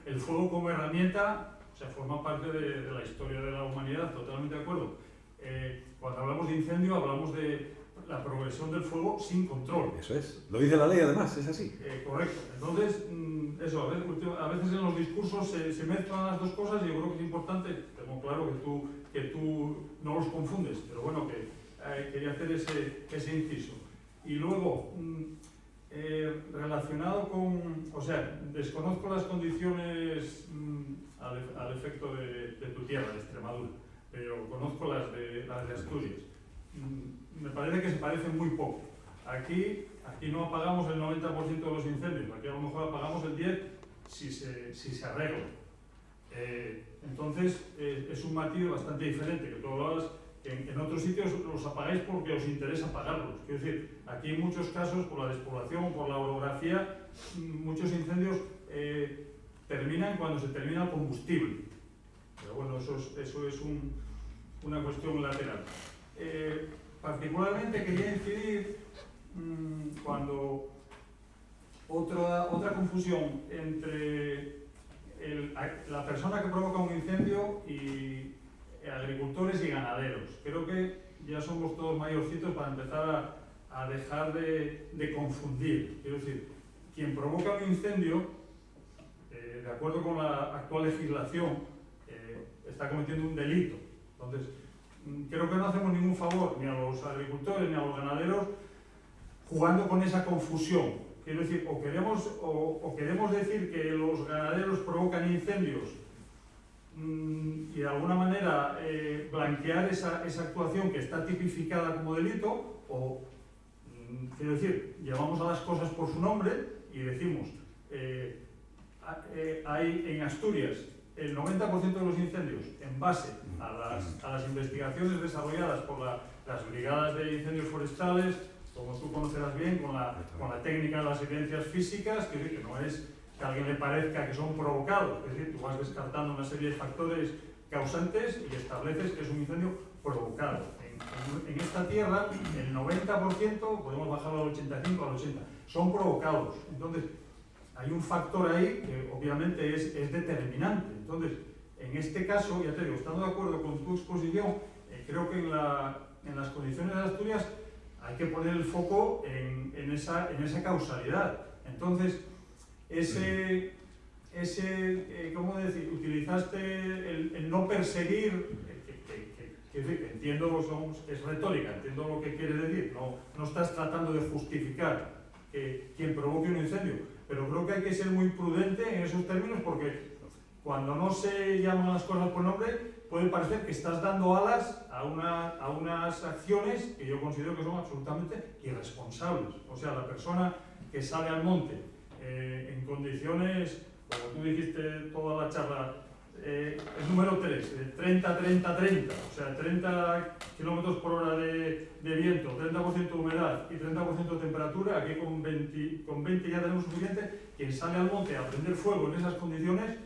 el fuego como herramienta, forma parte de la historia de la humanidad, totalmente de acuerdo. Cuando hablamos de incendio, hablamos de la progresión del fuego sin control. Eso es, lo dice la ley además, es así. Correcto. Entonces, a veces en los discursos se mezclan las dos cosas, y yo creo que es importante, tengo claro que tú no los confundes, pero bueno, que quería hacer ese inciso. Y luego, relacionado con, desconozco las condiciones al efecto de tu tierra, de Extremadura, pero conozco las de Asturias. Me parece que se parecen muy poco. Aquí no apagamos el 90% de los incendios, aquí a lo mejor apagamos el 10% si se arregla. Entonces, es un matiz bastante diferente, que tú hablabas, en otros sitios los apagáis porque os interesa apagarlos. Quiero decir, aquí en muchos casos, por la despoblación o por la orografía, muchos incendios terminan cuando se termina el combustible. Pero bueno, eso es una cuestión lateral. Particularmente quería incidir cuando otra confusión entre la persona que provoca un incendio y agricultores y ganaderos. Creo que ya somos todos mayorcitos para empezar a dejar de confundir. Quiero decir, quien provoca un incendio, de acuerdo con la actual legislación, está cometiendo un delito. Entonces, creo que no hacemos ningún favor ni a los agricultores ni a los ganaderos jugando con esa confusión. Quiero decir, o queremos decir que los ganaderos provocan incendios y de alguna manera blanquear esa actuación que está tipificada como delito, o quiero decir, llevamos a las cosas por su nombre y decimos, hay en Asturias el 90% de los incendios, en base a las investigaciones desarrolladas por las brigadas de incendios forestales, como tú conocerás bien, con la técnica de las evidencias físicas, que no es que a alguien le parezca que son provocados, es decir, tú vas descartando una serie de factores causantes y estableces que es un incendio provocado. En esta tierra, el 90%, podemos bajarlo al 85, al 80%, son provocados. Entonces, hay un factor ahí que obviamente es determinante. Entonces, en este caso, ya te digo, estando de acuerdo con tu exposición, creo que en las condiciones de Asturias hay que poner el foco en esa causalidad. Entonces, ¿cómo decir? Utilizaste el no perseguir, que entiendo, es retórica, entiendo lo que quieres decir, no estás tratando de justificar que quien provoque un incendio, pero creo que hay que ser muy prudente en esos términos, porque cuando no se llaman las cosas por nombre, puede parecer que estás dando alas a unas acciones que yo considero que son absolutamente irresponsables. O sea, la persona que sale al monte en condiciones, como tú dijiste toda la charla, el número 3, 30-30-30, o sea, 30 km por hora de viento, 30% de humedad y 30% de temperatura, aquí con 20 ya tenemos suficiente. Quien sale al monte a prender fuego en esas condiciones,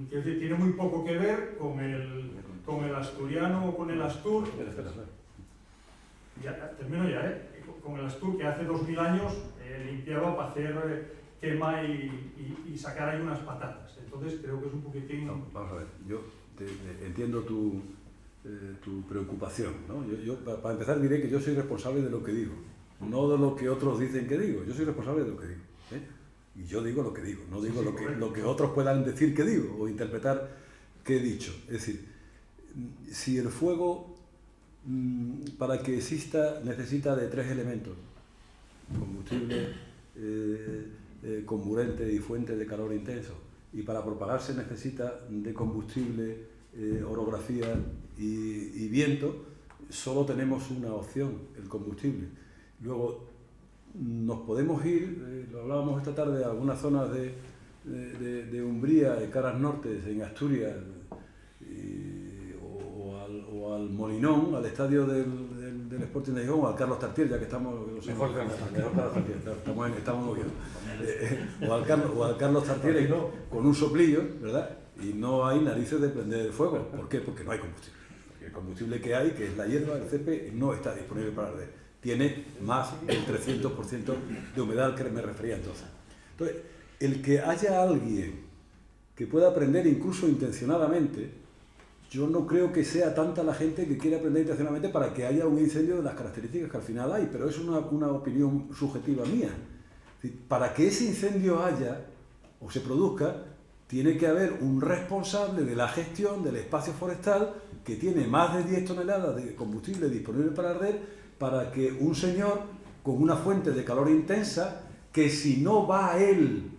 quiero decir, tiene muy poco que ver con el asturiano o con el Astur. Termino ya, con el Astur que hace 2000 años limpiaba para hacer quema y sacar ahí unas patatas. Entonces creo que es un poquitín... No, vamos a ver, yo entiendo tu preocupación, ¿no? Yo, para empezar, diré que yo soy responsable de lo que digo, no de lo que otros dicen que digo. Yo soy responsable de lo que digo, ¿eh? Y yo digo lo que digo, no digo lo que otros puedan decir que digo o interpretar que he dicho. Es decir, si el fuego, para que exista, necesita de 3 elementos: combustible, comburente y fuente de calor intenso, y para propagarse necesita de combustible, orografía y viento, solo tenemos una opción: el combustible. Luego, nos podemos ir, lo hablábamos esta tarde, a algunas zonas de Umbría, de caras norte, en Asturias, o al Molinón, al estadio del Sporting de Gijón, o al Carlos Tartier, ya que estamos... Mejor Carlos Tartier. Estamos moviendo. O al Carlos Tartier con un soplillo, ¿verdad? Y no hay narices de prender el fuego. ¿Por qué? Porque no hay combustible. Porque el combustible que hay, que es la hierba, el césped, no está disponible para arder. Tiene más del 300% de humedad al que me refería entonces. Entonces, el que haya alguien que pueda prender incluso intencionadamente, yo no creo que sea tanta la gente que quiera prender intencionadamente para que haya un incendio de las características que al final hay, pero es una opinión subjetiva mía. Es decir, para que ese incendio haya o se produzca, tiene que haber un responsable de la gestión del espacio forestal que tiene más de 10 toneladas de combustible disponible para arder, para que un señor con una fuente de calor intensa, que si no va a él,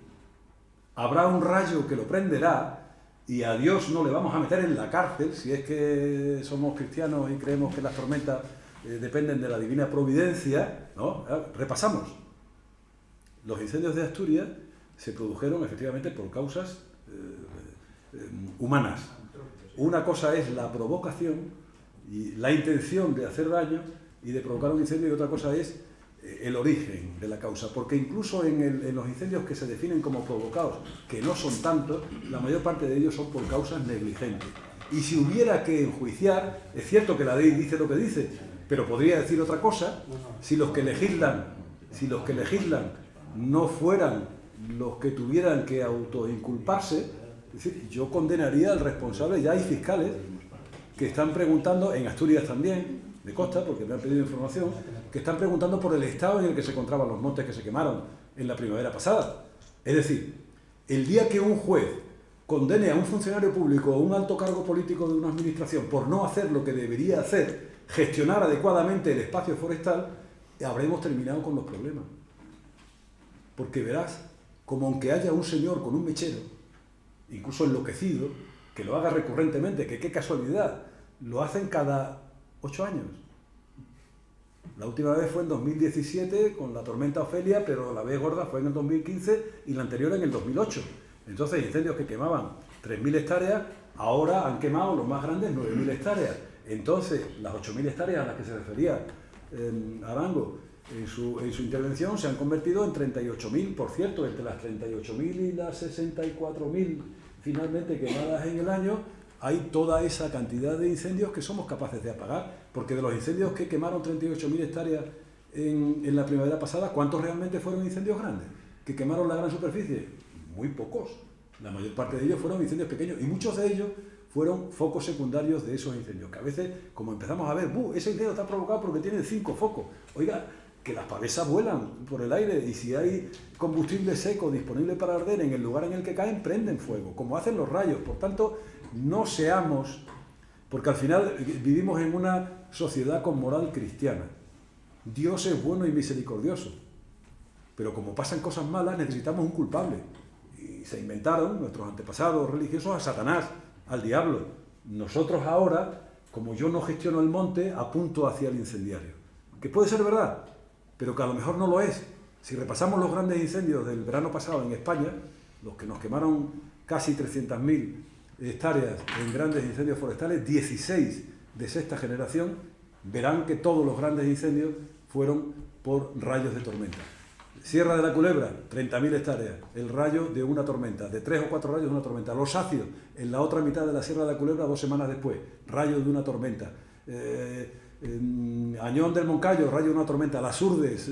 habrá un rayo que lo prenderá, y a Dios no le vamos a meter en la cárcel, si es que somos cristianos y creemos que las tormentas dependen de la divina providencia, ¿no? Repasamos. Los incendios de Asturias se produjeron efectivamente por causas humanas. Una cosa es la provocación y la intención de hacer daño y de provocar un incendio, y otra cosa es el origen de la causa, porque incluso en los incendios que se definen como provocados, que no son tantos, la mayor parte de ellos son por causas negligentes. Y si hubiera que enjuiciar, es cierto que la ley dice lo que dice, pero podría decir otra cosa, si los que legislan no fueran los que tuvieran que autoinculparse, es decir, yo condenaría al responsable. Ya hay fiscales que están preguntando, en Asturias también, me consta porque me han pedido información, que están preguntando por el estado en el que se encontraban los montes que se quemaron en la primavera pasada. Es decir, el día que un juez condene a un funcionario público o un alto cargo político de una administración por no hacer lo que debería hacer, gestionar adecuadamente el espacio forestal, habremos terminado con los problemas. Porque verás, como aunque haya un señor con un mechero, incluso enloquecido, que lo haga recurrentemente, que qué casualidad, lo hacen cada 8 años. La última vez fue en 2017 con la tormenta Ofelia, pero la vez gorda fue en el 2015 y la anterior en el 2008. Entonces, incendios que quemaban 3.000 hectáreas, ahora han quemado los más grandes 9.000 hectáreas. Entonces, las 8.000 hectáreas a las que se refería Arango en su intervención se han convertido en 38.000, por cierto, entre las 38.000 y las 64.000 finalmente quemadas en el año, hay toda esa cantidad de incendios que somos capaces de apagar, porque de los incendios que quemaron 38.000 hectáreas en la primavera pasada, ¿cuántos realmente fueron incendios grandes? ¿Que quemaron la gran superficie? Muy pocos. La mayor parte de ellos fueron incendios pequeños y muchos de ellos fueron focos secundarios de esos incendios, que a veces, como empezamos a ver, ese incendio está provocado porque tienen 5 focos. Oiga, que las pavesas vuelan por el aire y si hay combustible seco disponible para arder en el lugar en el que caen, prenden fuego, como hacen los rayos. Por tanto, no seamos, porque al final vivimos en una sociedad con moral cristiana. Dios es bueno y misericordioso, pero como pasan cosas malas necesitamos un culpable. Y se inventaron nuestros antepasados religiosos a Satanás, al diablo. Nosotros ahora, como yo no gestiono el monte, apunto hacia el incendiario. Que puede ser verdad, pero que a lo mejor no lo es. Si repasamos los grandes incendios del verano pasado en España, los que nos quemaron casi 300.000 hectáreas en grandes incendios forestales, 16 de sexta generación, verán que todos los grandes incendios fueron por rayos de tormenta. Sierra de la Culebra, 30.000 hectáreas, el rayo de una tormenta, de 3 o 4 rayos de una tormenta. Los Ácidos, en la otra mitad de la Sierra de la Culebra, 2 semanas después, rayo de una tormenta. Añón del Moncayo, rayo de una tormenta. Las Urdes,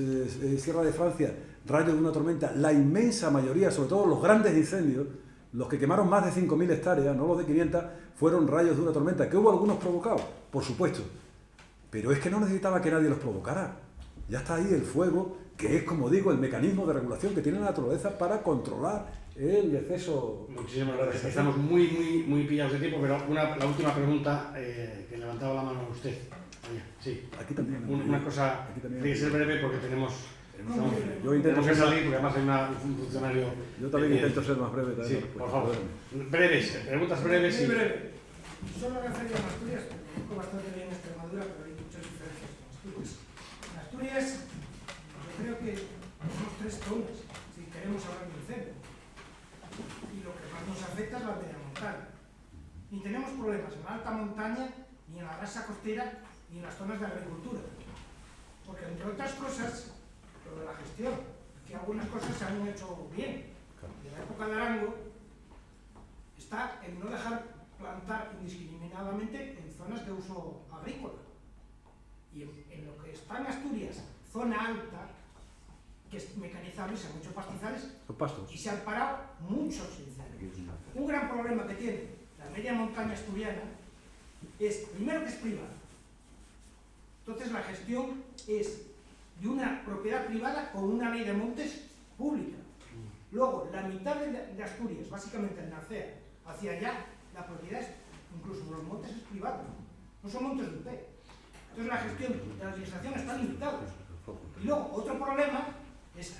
Sierra de Francia, rayo de una tormenta. La inmensa mayoría, sobre todo los grandes incendios, los que quemaron más de 5.000 hectáreas, no los de 500, fueron rayos de una tormenta. ¿Que hubo algunos provocados? Por supuesto. Pero es que no necesitaba que nadie los provocara. Ya está ahí el fuego, que es, como digo, el mecanismo de regulación que tiene la naturaleza para controlar el exceso. Muchísimas gracias. Estamos muy pillados de tiempo, pero la última pregunta que levantaba la mano usted. Sí. Aquí también. Una cosa, tiene que ser breve porque tenemos yo intento que salir, porque además hay un funcionario. Yo también intento ser más breve. Sí, por favor. Breves, preguntas breves. Muy breve. Solo refería a Asturias, conozco bastante bien Extremadura, pero hay muchas diferencias con Asturias. En Asturias, yo creo que tenemos 3 zonas, si queremos hablar del centro. Y lo que más nos afecta es la media montaña. Ni tenemos problemas en la alta montaña, ni en la rasa costera, ni en las zonas de agricultura. Porque, entre otras cosas, lo de la gestión, que algunas cosas se han hecho bien. De la época de Arango está en no dejar plantar indiscriminadamente en zonas de uso agrícola. Y en lo que está en Asturias, zona alta, que es mecanizable, se han hecho pastizales y se han parado muchos incendios. Un gran problema que tiene la media montaña asturiana es, primero, que es privada. Entonces la gestión es de una propiedad privada con una ley de montes pública. Luego, la mitad de Asturias, básicamente en Narcea, hacia allá, la propiedad es, incluso los montes, es privada. No son montes de UP. Entonces la gestión de la administración está limitada. Y luego, otro problema es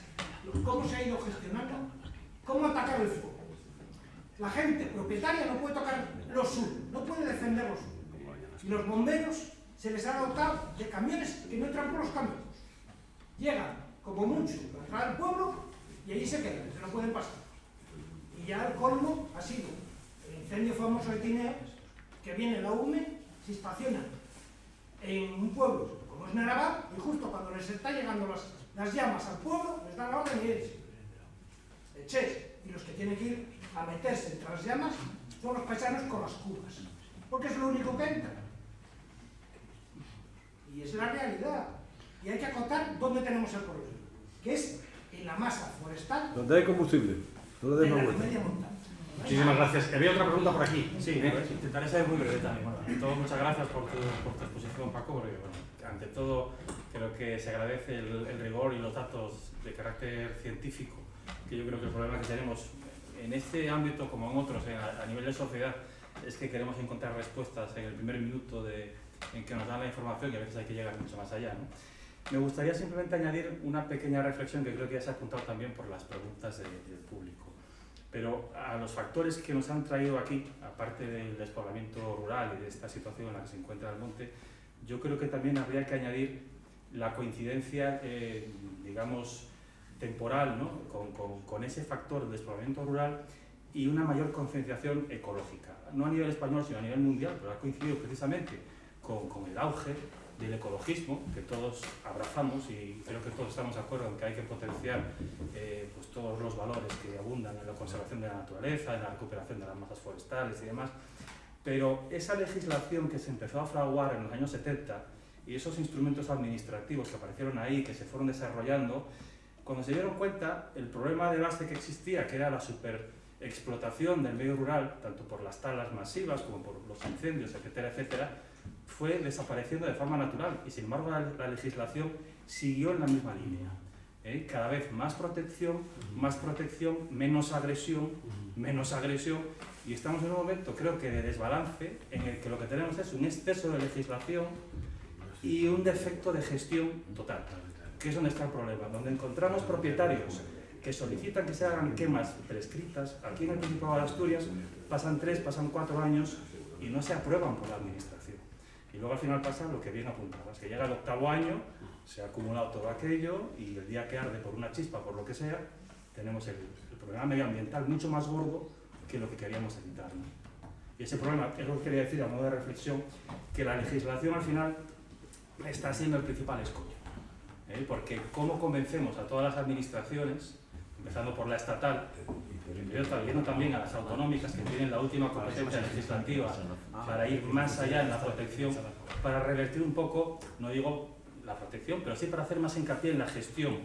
cómo se ha ido gestionando, cómo atacar el fuego. La gente propietaria no puede tocar lo suyo, no puede defender lo suyo. Y los bomberos se les ha dotado de camiones que no entran por los caminos. Llegan, como mucho, a entrar al pueblo y allí se quedan, se no pueden pasar. Y ya el colmo ha sido el incendio famoso de Tineo, que viene la UME, se estaciona en un pueblo como es Narabá, y justo cuando les está llegando las las llamas al pueblo, les dan la orden y ellos eches, y los que tienen que ir a meterse entre las llamas son los paisanos con las cubas, porque es lo único que entra. Y es la realidad. Y hay que acotar dónde tenemos el problema, que es en la masa forestal. Donde hay combustible. No le des En más la vuelta. media montaña. Muchísimas gracias. Había otra pregunta por aquí. Sí, intentaré ser muy breve también. Bueno, ante todo, muchas gracias por tu exposición, Paco, porque bueno, ante todo creo que se agradece el rigor y los datos de carácter científico, que yo creo que el problema que tenemos en este ámbito, como en otros, a nivel de sociedad, es que queremos encontrar respuestas en el primer minuto en que nos dan la información y a veces hay que llegar mucho más allá, ¿no? Me gustaría simplemente añadir una pequeña reflexión que creo que ya se ha apuntado también por las preguntas del público. Pero a los factores que nos han traído aquí, aparte del despoblamiento rural y de esta situación en la que se encuentra el monte, yo creo que también habría que añadir la coincidencia, digamos, temporal, ¿no? con ese factor del despoblamiento rural y una mayor concienciación ecológica. No a nivel español, sino a nivel mundial, pero ha coincidido precisamente con el auge del ecologismo, que todos abrazamos y creo que todos estamos de acuerdo en que hay que potenciar pues todos los valores que abundan en la conservación de la naturaleza, en la recuperación de las masas forestales y demás. Pero esa legislación que se empezó a fraguar en los años 70 y esos instrumentos administrativos que aparecieron ahí, que se fueron desarrollando, cuando se dieron cuenta, el problema de base que existía, que era la superexplotación del medio rural, tanto por las talas masivas como por los incendios, etcétera, etcétera, fue desapareciendo de forma natural y sin embargo la legislación siguió en la misma línea. Cada vez más protección, menos agresión y estamos en un momento, creo que de desbalance en el que lo que tenemos es un exceso de legislación y un defecto de gestión total, que es donde está el problema, donde encontramos propietarios que solicitan que se hagan quemas prescritas. Aquí en el Principado de Asturias pasan 3, pasan 4 años y no se aprueban por la administración. Y luego al final pasa lo que bien apuntabas, que llega el 8º año, se ha acumulado todo aquello y el día que arde por una chispa, por lo que sea, tenemos el problema medioambiental mucho más gordo que lo que queríamos evitar, ¿no? Y ese problema, es lo que quería decir a modo de reflexión, que la legislación al final está siendo el principal escollo. Porque cómo convencemos a todas las administraciones, empezando por la estatal, pero yendo también a las autonómicas que tienen la última competencia legislativa para ir más allá en la protección, para revertir un poco, no digo la protección, pero sí para hacer más hincapié en la gestión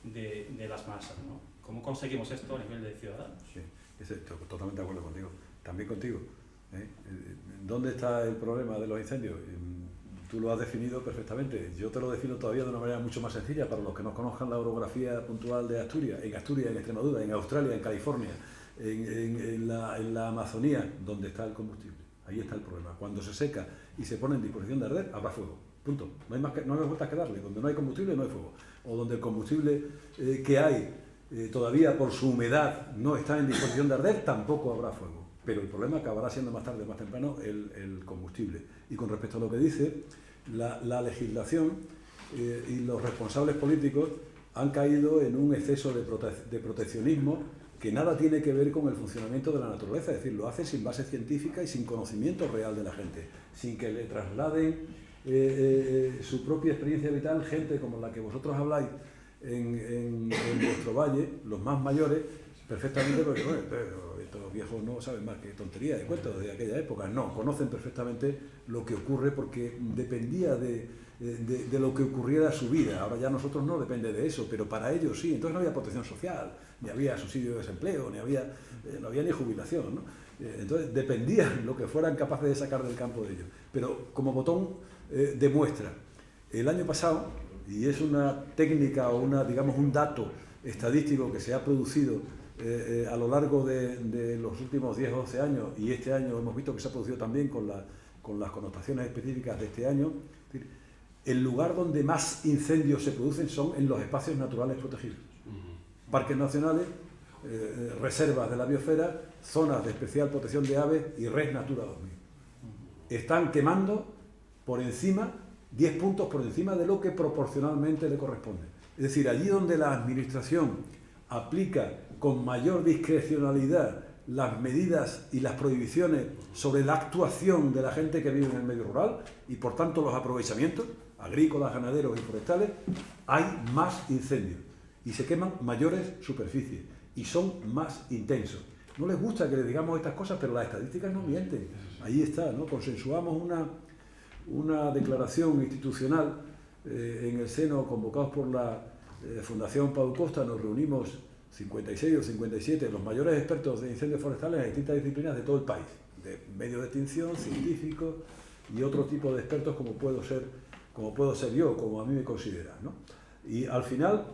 de las masas, ¿no? ¿Cómo conseguimos esto a nivel de ciudadanos? Sí, estoy totalmente de acuerdo contigo, también contigo. ¿Dónde está el problema de los incendios? Tú lo has definido perfectamente. Yo te lo defino todavía de una manera mucho más sencilla para los que no conozcan la orografía puntual de Asturias, en Extremadura, en Australia, en California, en la Amazonía, donde está el combustible. Ahí está el problema. Cuando se seca y se pone en disposición de arder, habrá fuego. Punto. No hay vueltas que darle. Donde no hay combustible, no hay fuego. O donde el combustible que hay todavía por su humedad no está en disposición de arder, tampoco habrá fuego. Pero el problema acabará siendo más tarde o más temprano el combustible. Y con respecto a lo que dice, la legislación y los responsables políticos han caído en un exceso de proteccionismo que nada tiene que ver con el funcionamiento de la naturaleza, es decir, lo hace sin base científica y sin conocimiento real de la gente, sin que le trasladen su propia experiencia vital, gente como la que vosotros habláis en vuestro valle, los más mayores, perfectamente, porque bueno, estos viejos no saben más que tonterías de cuentos de aquella época, no, conocen perfectamente lo que ocurre porque dependía de lo que ocurriera a su vida. Ahora ya nosotros no depende de eso, pero para ellos sí. Entonces no había protección social, ni había subsidio de desempleo, no había ni jubilación, ¿no? Entonces dependían lo que fueran capaces de sacar del campo de ellos. Pero como botón demuestra, el año pasado, y es una técnica o digamos un dato estadístico que se ha producido a lo largo de los últimos 10 o 12 años, y este año hemos visto que se ha producido también con las connotaciones específicas de este año, es decir, el lugar donde más incendios se producen son en los espacios naturales protegidos. Parques nacionales, reservas de la biosfera, zonas de especial protección de aves y Red Natura 2000. Están quemando por encima, 10 puntos por encima de lo que proporcionalmente le corresponde. Es decir, allí donde la administración aplica con mayor discrecionalidad las medidas y las prohibiciones sobre la actuación de la gente que vive en el medio rural y por tanto los aprovechamientos agrícolas, ganaderos y forestales, hay más incendios y se queman mayores superficies y son más intensos. No les gusta que les digamos estas cosas, pero las estadísticas no mienten. Ahí está, ¿no? Consensuamos una declaración institucional en el seno, convocados por la Fundación Pau Costa, nos reunimos 56 o 57 los mayores expertos de incendios forestales en distintas disciplinas de todo el país, de medios de extinción, científicos y otro tipo de expertos como puedo ser yo, como a mí me consideran, ¿no? Y al final,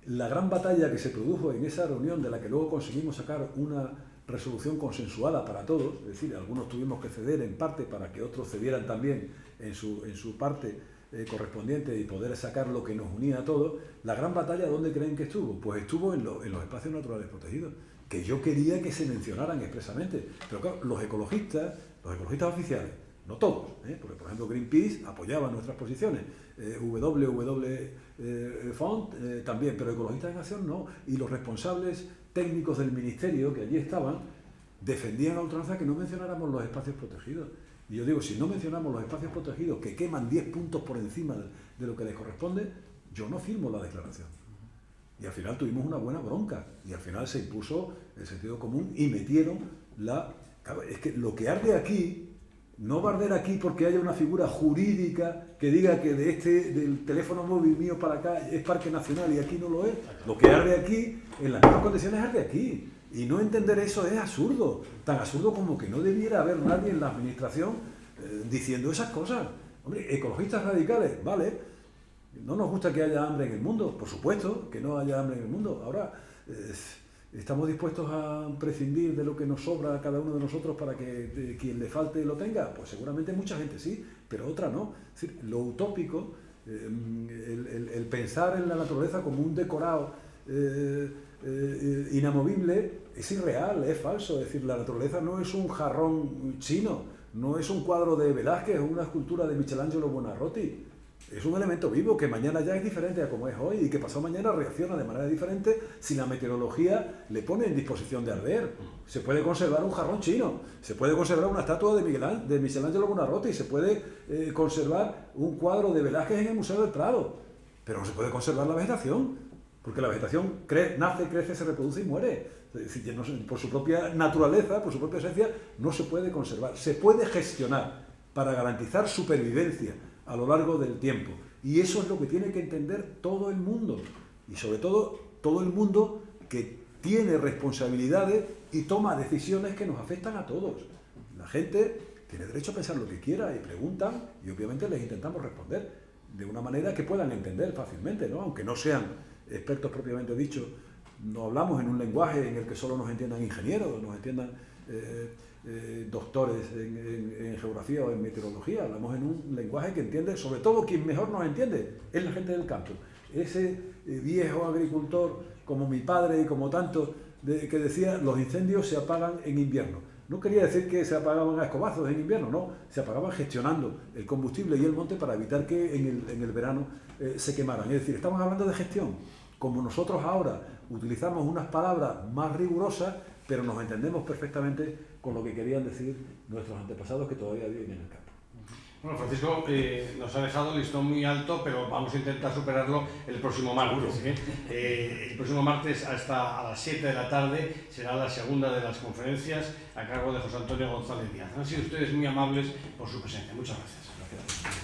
la gran batalla que se produjo en esa reunión, de la que luego conseguimos sacar una resolución consensuada para todos, es decir, algunos tuvimos que ceder en parte para que otros cedieran también en su parte correspondiente y poder sacar lo que nos unía a todos. La gran batalla, ¿dónde creen que estuvo? Pues estuvo en los espacios naturales protegidos, que yo quería que se mencionaran expresamente. Pero claro, los ecologistas oficiales, no todos, porque por ejemplo Greenpeace apoyaba nuestras posiciones, Font también, pero Ecologistas en Acción no, y los responsables técnicos del ministerio que allí estaban defendían a ultranza que no mencionáramos los espacios protegidos. Y yo digo, si no mencionamos los espacios protegidos que queman 10 puntos por encima de lo que les corresponde, yo no firmo la declaración. Y al final tuvimos una buena bronca, y al final se impuso el sentido común y metieron la... Claro, es que lo que arde aquí no va a arder aquí porque haya una figura jurídica que diga que del teléfono móvil mío para acá es parque nacional y aquí no lo es. Lo que arde aquí, en las mismas condiciones arde aquí. Y no entender eso es absurdo. Tan absurdo como que no debiera haber nadie en la administración diciendo esas cosas. Hombre, ecologistas radicales, vale. No nos gusta que haya hambre en el mundo. Por supuesto que no haya hambre en el mundo. Ahora... ¿estamos dispuestos a prescindir de lo que nos sobra a cada uno de nosotros para que quien le falte lo tenga? Pues seguramente mucha gente sí, pero otra no. Es decir, lo utópico, el pensar en la naturaleza como un decorado inamovible, es irreal, es falso. Es decir, la naturaleza no es un jarrón chino, no es un cuadro de Velázquez o una escultura de Michelangelo Buonarroti. Es un elemento vivo que mañana ya es diferente a como es hoy y que pasado mañana reacciona de manera diferente si la meteorología le pone en disposición de arder. Se puede conservar un jarrón chino, se puede conservar una estatua de Michelangelo Buonarroti, se puede conservar un cuadro de Velázquez en el Museo del Prado, pero no se puede conservar la vegetación, porque la vegetación nace, crece, se reproduce y muere. Es decir, por su propia naturaleza, por su propia esencia, no se puede conservar. Se puede gestionar para garantizar supervivencia a lo largo del tiempo. Y eso es lo que tiene que entender todo el mundo. Y sobre todo, todo el mundo que tiene responsabilidades y toma decisiones que nos afectan a todos. La gente tiene derecho a pensar lo que quiera y preguntan, y obviamente les intentamos responder de una manera que puedan entender fácilmente, ¿no? Aunque no sean expertos propiamente dicho, no hablamos en un lenguaje en el que solo nos entiendan ingenieros, nos entiendan doctores en geografía o en meteorología. Hablamos en un lenguaje que entiende, sobre todo quien mejor nos entiende, es la gente del campo. Ese viejo agricultor como mi padre y como tantos que decía los incendios se apagan en invierno. No quería decir que se apagaban a escobazos en invierno, no, se apagaban gestionando el combustible y el monte para evitar que en el verano se quemaran. Es decir, estamos hablando de gestión. Como nosotros ahora utilizamos unas palabras más rigurosas, pero nos entendemos perfectamente con lo que querían decir nuestros antepasados que todavía viven en el campo. Bueno, Francisco nos ha dejado el listón muy alto, pero vamos a intentar superarlo el próximo martes. El próximo martes hasta a las 7 de la tarde será la segunda de las conferencias a cargo de José Antonio González Díaz. Han sido ustedes muy amables por su presencia. Muchas gracias.